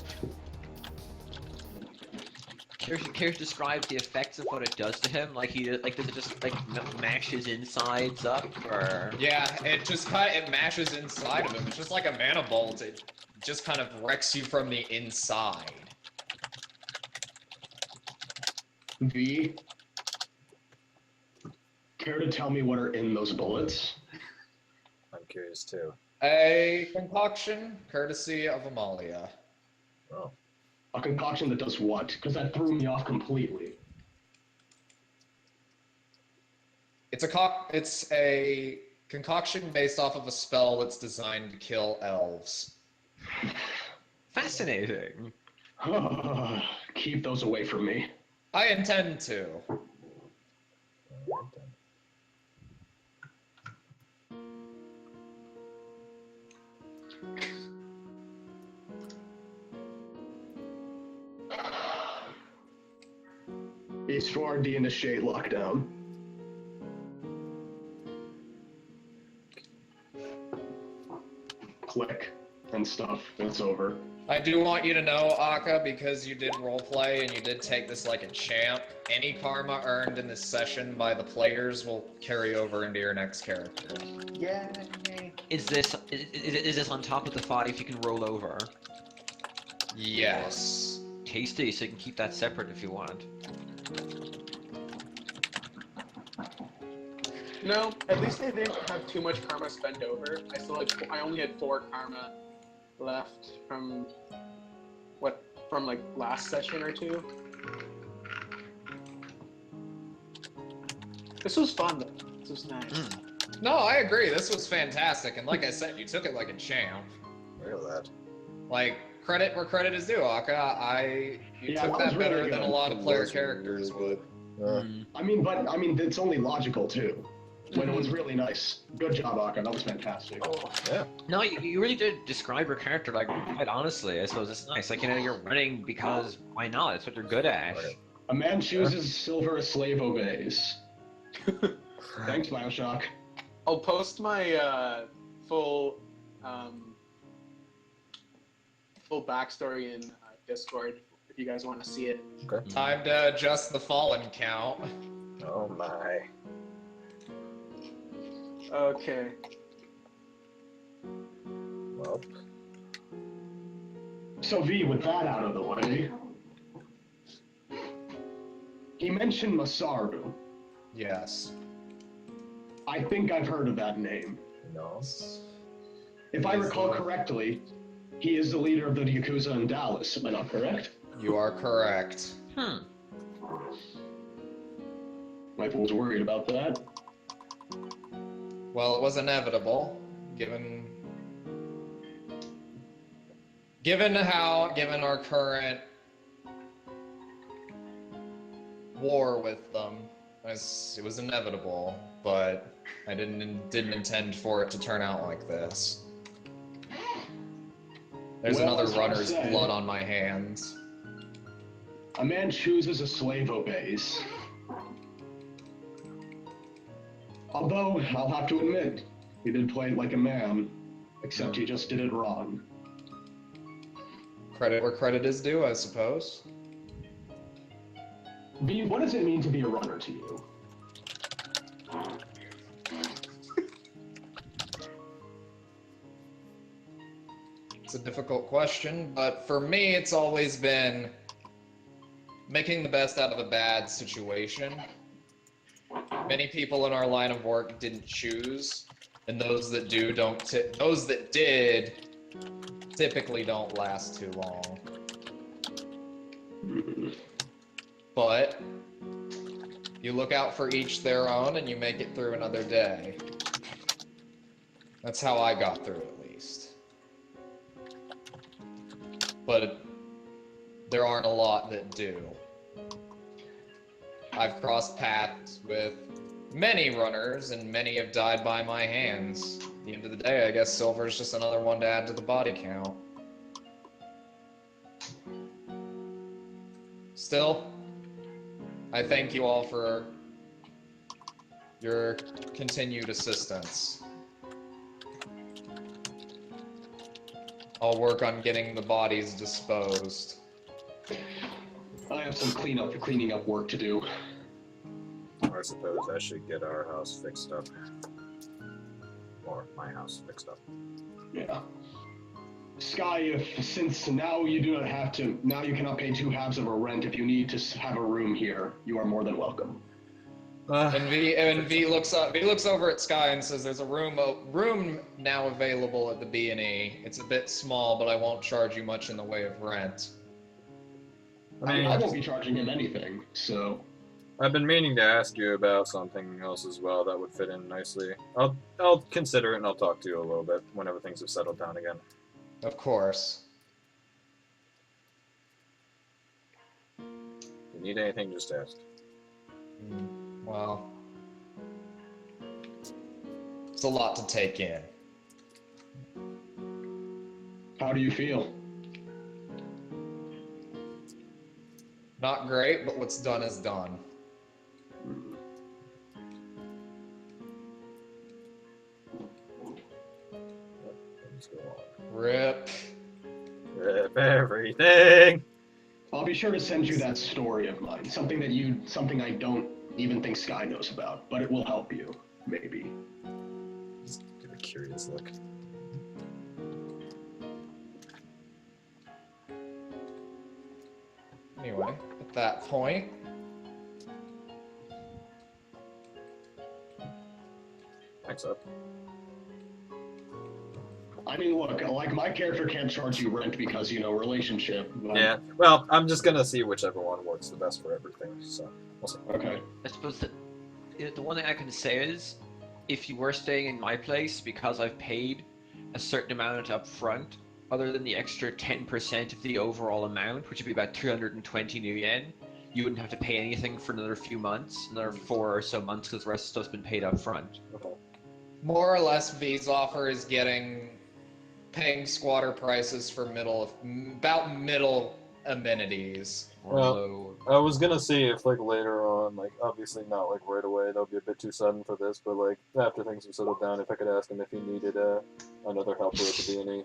Care to describe the effects of what it does to him? Like does it just like mash his insides up, or? Yeah, it just it mashes inside of him. It's just like a mana bolt. It just kind of wrecks you from the inside. V, care to tell me what are in those bullets? I'm curious too. A concoction, courtesy of Amalia. Oh. A concoction that does what? Because that threw me off completely. It's a concoction based off of a spell that's designed to kill elves. Fascinating. Keep those away from me. I intend to. Alright then. Eastward, de-initiate lockdown. Click and stuff. It's over. I do want you to know, Akka, because you did roleplay and you did take this like a champ, any karma earned in this session by the players will carry over into your next character. Yay! Is this on top of the 5 you can roll over? Yes. Tasty, so you can keep that separate if you want. No, at least I didn't have too much karma spent over. I only had 4 karma left from like last session or 2. This was fun though. This was nice. No, I agree. This was fantastic, and like I said, you took it like a champ. Look at that. Like, credit where credit is due, Akka. You took that better really than a good. lot of player Was characters really would. good. I mean, it's only logical too. When it was really nice. Good job, Akka. That was fantastic. Oh, Yeah. No, you really did describe your character, like, quite honestly. I suppose it's nice. Like, you're running because why not? It's what you're good at. Right. A man chooses silver, a slave obeys. Thanks, Bioshock. I'll post my full backstory in Discord if you guys want to see it. Okay. Time to adjust the fallen count. Oh my. Okay. Well. So V, with that out of the way, he mentioned Masaru. Yes. I think I've heard of that name. No. If I recall correctly, he is the leader of the Yakuza in Dallas, am I not correct? You are correct. My fool's worried about that. Well, it was inevitable, given our current war with them. It was inevitable, but I didn't intend for it to turn out like this. There's Well, another as I runner's said- blood on my hands. A man chooses, a slave obeys. Although, I'll have to admit, he did play it like a man, except he just did it wrong. Credit where credit is due, I suppose. V, what does it mean to be a runner to you? It's a difficult question, but for me, it's always been making the best out of a bad situation. Many people in our line of work didn't choose, and those that do those that did typically don't last too long. But you look out for each their own, and you make it through another day. That's how I got through, at least. But there aren't a lot that do. I've crossed paths with many runners, and many have died by my hands. At the end of the day, I guess Silver's just another one to add to the body count. Still, I thank you all for your continued assistance. I'll work on getting the bodies disposed. I have some cleaning up work to do. I suppose I should get our house fixed up. Or my house fixed up. Yeah. Sky, since now you do not have to, now you cannot pay 2 halves of a rent. If you need to have a room here, you are more than welcome. And V looks up. V looks over at Sky and says, "There's a room now available at the B&E. It's a bit small, but I won't charge you much in the way of rent." I won't be charging him anything, so. I've been meaning to ask you about something else as well that would fit in nicely. I'll consider it and I'll talk to you a little bit whenever things have settled down again. Of course. If you need anything, just ask. Well, it's a lot to take in. How do you feel? Not great, but what's done is done. Let's go on. Rip. Rip everything! I'll be sure to send you that story of mine. Something I don't even think Sky knows about, but it will help you, maybe. Just give a curious look. Anyway, at that point, Thanks up. I mean, look, like, my character can't charge you rent because, relationship. But... Yeah, well, I'm just gonna see whichever one works the best for everything, so we'll see. Okay. I suppose that the one thing I can say is, if you were staying in my place, because I've paid a certain amount up front, other than the extra 10% of the overall amount, which would be about 320 new yen, you wouldn't have to pay anything for another few months, another 4 or so months, because the rest of the stuff's been paid up front. Okay. more or less V's offer is paying squatter prices for about middle amenities. Well, I was gonna see if later on, obviously not right away, that'll be a bit too sudden for this, but after things have settled down, if I could ask him if he needed another helper at the B&E.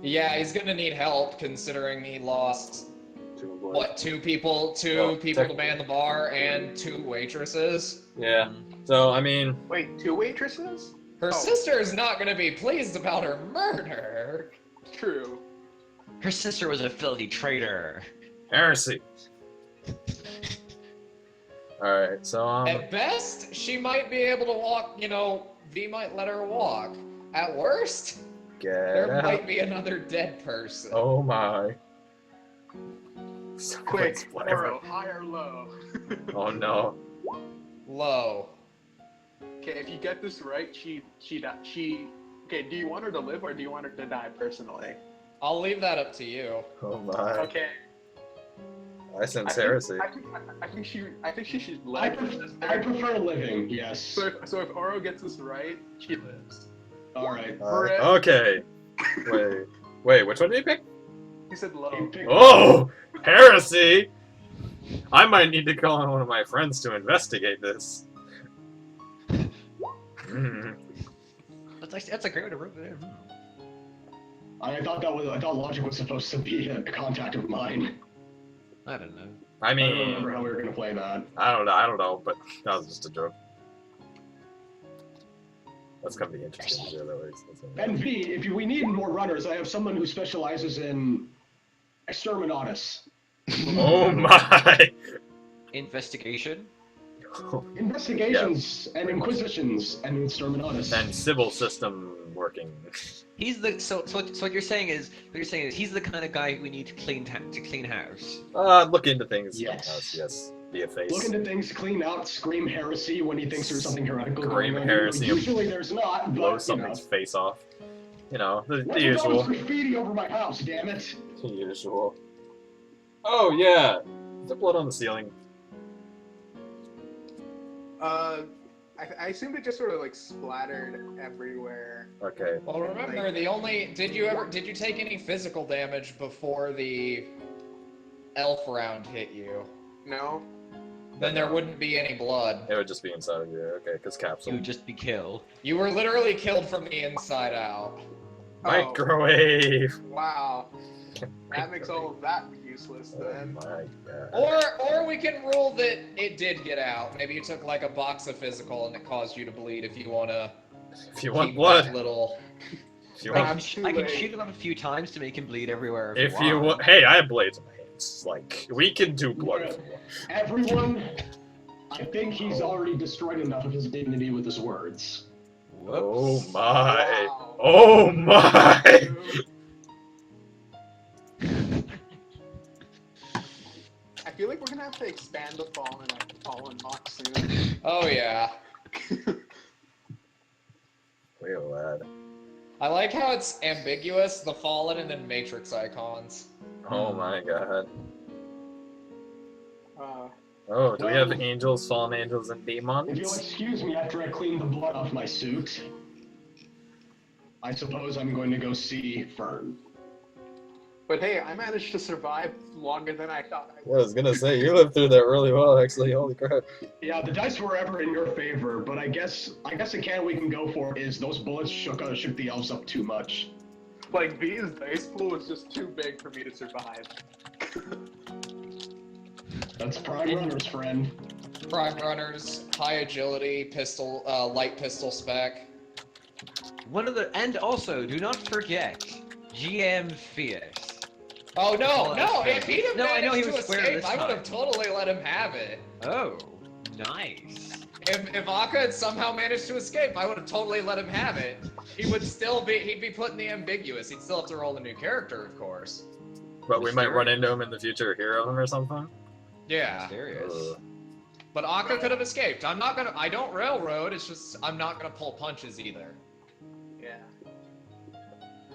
Yeah, he's gonna need help considering he lost two people to man the bar and 2 waitresses. Yeah. So I mean, Wait, 2 waitresses? Her sister is not gonna be pleased about her murder. True. Her sister was a filthy traitor. heresy. All right. So At best, she might be able to walk. V might let her walk. At worst, there out. might be another dead person. Oh my. Quick, Whatever. Oro, high or low? Oh no. Low. Okay, if you get this right, she. Okay, do you want her to live or do you want her to die personally? I'll leave that up to you. Oh my. Okay. I sense heresy. I think she should I live. prefer living, yes. So if Oro gets this right, she lives. Alright. Okay. Wait. Which one did you pick? He said low. Oh, heresy! I might need to call on one of my friends to investigate this. That's a great way to rub it in. I thought logic was supposed to be a contact of mine. I don't know. I I don't mean, remember how we were gonna play that. I don't know, but that was just a joke. That's gonna be interesting to do, though. And V, if we need more runners, I have someone who specializes in exterminatus. Oh my! Investigation? Investigations and inquisitions and exterminatus. And civil system working. He's the so what you're saying is he's the kind of guy we need to clean house. Look into things. Yes. Yes. Be a face. Look into things, clean out, scream heresy when he thinks there's something heretical Scream going on. heresy. Usually there's not, Blow but something's face off. The What's usual. all this graffiti over my house, damn it! The usual. Oh yeah. Is there blood on the ceiling? I assumed it just sort of like splattered everywhere. Okay. Well, remember, did you take any physical damage before the elf round hit you? No. Then there wouldn't be any blood. It would just be inside of you. Okay, because You capsule. would just be killed. You were literally killed from the inside out. Microwave. Wow. That makes all of that useless Oh then. my god. Or we can rule that it did get out. Maybe you took like a box of physical and it caused you to bleed. If you wanna If you want keep blood. that little. If you I want. can shoot him up a few times to make him bleed everywhere. If you want. Hey, I have blades in my hands. Like we can do blood. if you want. Everyone, I think he's already destroyed enough of his dignity with his words. Oh Whoops. my. Wow. Oh my. I feel like we're gonna have to expand the fallen mock soon. Oh yeah. Wait, lad. I like how it's ambiguous, the fallen, and then matrix icons. Oh my god. Uh, Oh, do we have angels, fallen angels, and If you'll demons? excuse me after I clean the blood off my suit, I suppose I'm going to go see Fern. but hey, I managed to survive longer than I thought I I was gonna say, you lived through that really well, actually. Holy crap. Yeah, the dice were ever in your favor, but I guess a can we can go for is those bullets shook the elves up too much. Like, V's dice pool was just too big for me to survive. That's Prime Runner's friend. Prime runners, high agility, pistol, light pistol spec. And also, do not forget, GM Fierce. Oh no, Oh, no! that's If he'd have No, I know managed he to was square escape, this I would have time. totally let him have it. Oh, nice. If Akka had somehow managed to escape, I would have totally let him have it. He'd be put in the ambiguous. He'd still have to roll a new character, of course. But we might run into him in the future, hear of him or something? Yeah. Serious. But Akka could have escaped. I don't railroad, it's just, I'm not gonna pull punches either. Yeah.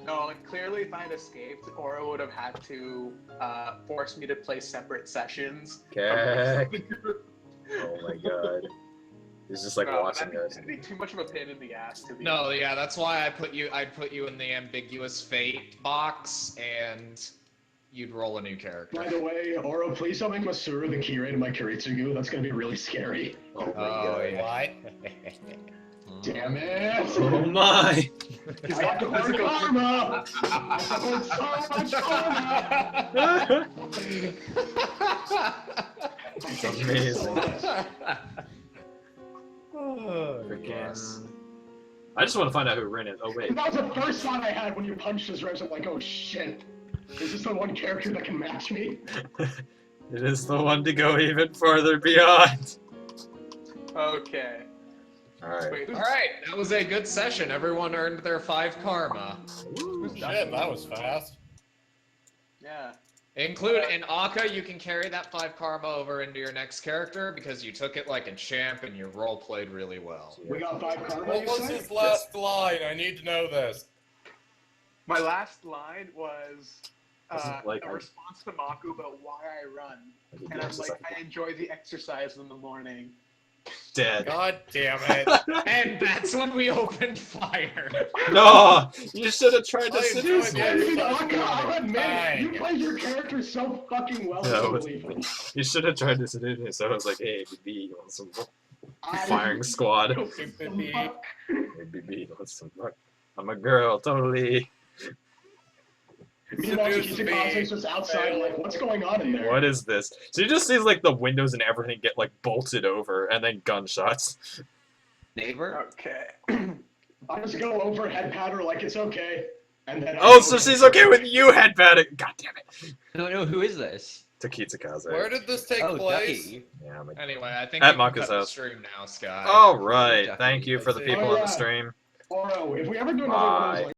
No, like, clearly if I had escaped, Aura would have had to force me to play separate sessions. Okay. Oh my god. He's just like watching us. That'd be too much of a pain in the ass to be. No, yeah, that's why I'd put you in the ambiguous fate box, and you'd roll a new character. By the way, Oro, please don't make Masuru the Kirei to my Kiritsugu. That's gonna be really scary. Oh my Oh, god. yeah. Damn it! Oh my! I have to earn karma! I have to earn so much karma! It's amazing. Oh, Freaking. yes. I just want to find out who Rin is. Oh wait. That was the first thought I had when you punched his ribs. I'm like, oh shit. Is this the one character that can match me? It is the one to go even further beyond. Okay. Alright. Wait, who's, Alright, that was a good session. Everyone earned their 5 karma. who's Shit, done? that was fast. Yeah. Include in Akka, you can carry that 5 karma over into your next character because you took it like a champ and you role played really well. We got 5 karma, What you was say? his last line? I need to know this. My last line was Like, a response to Maku about why I run. And I'm like, I enjoy the exercise in the morning. Dead. God damn it. And that's when we opened fire. No! You should have tried to I seduce me. enjoyed Dude, I'll admit, Fine. you played your character so fucking well. Yeah, I it was- believe it. You should have tried to seduce me. So I was like, hey, BB, you want some I- firing squad? Stupid me. Fuck. Hey, BB, you want some fuck? I'm a girl, totally. Meanwhile, Seduce me. Kizakaze's just outside, like, what's going on in there? What is this? So you just sees like the windows and everything get like bolted over and then gunshots. Neighbor? Okay. I just go over, head pat her like it's okay, and then. Oh, so she's okay with you, head patting. God damn it. No, who is this? Takitsakaze. Where did this take Oh, place? Ducky. Yeah, I'm a... Anyway, I think At we can Maka's cut the house. stream now, Sky. All right. Ducky, Thank you for the let's see. people Oh, on the yeah. stream. Oro, if we ever do another one of those, Bye. like,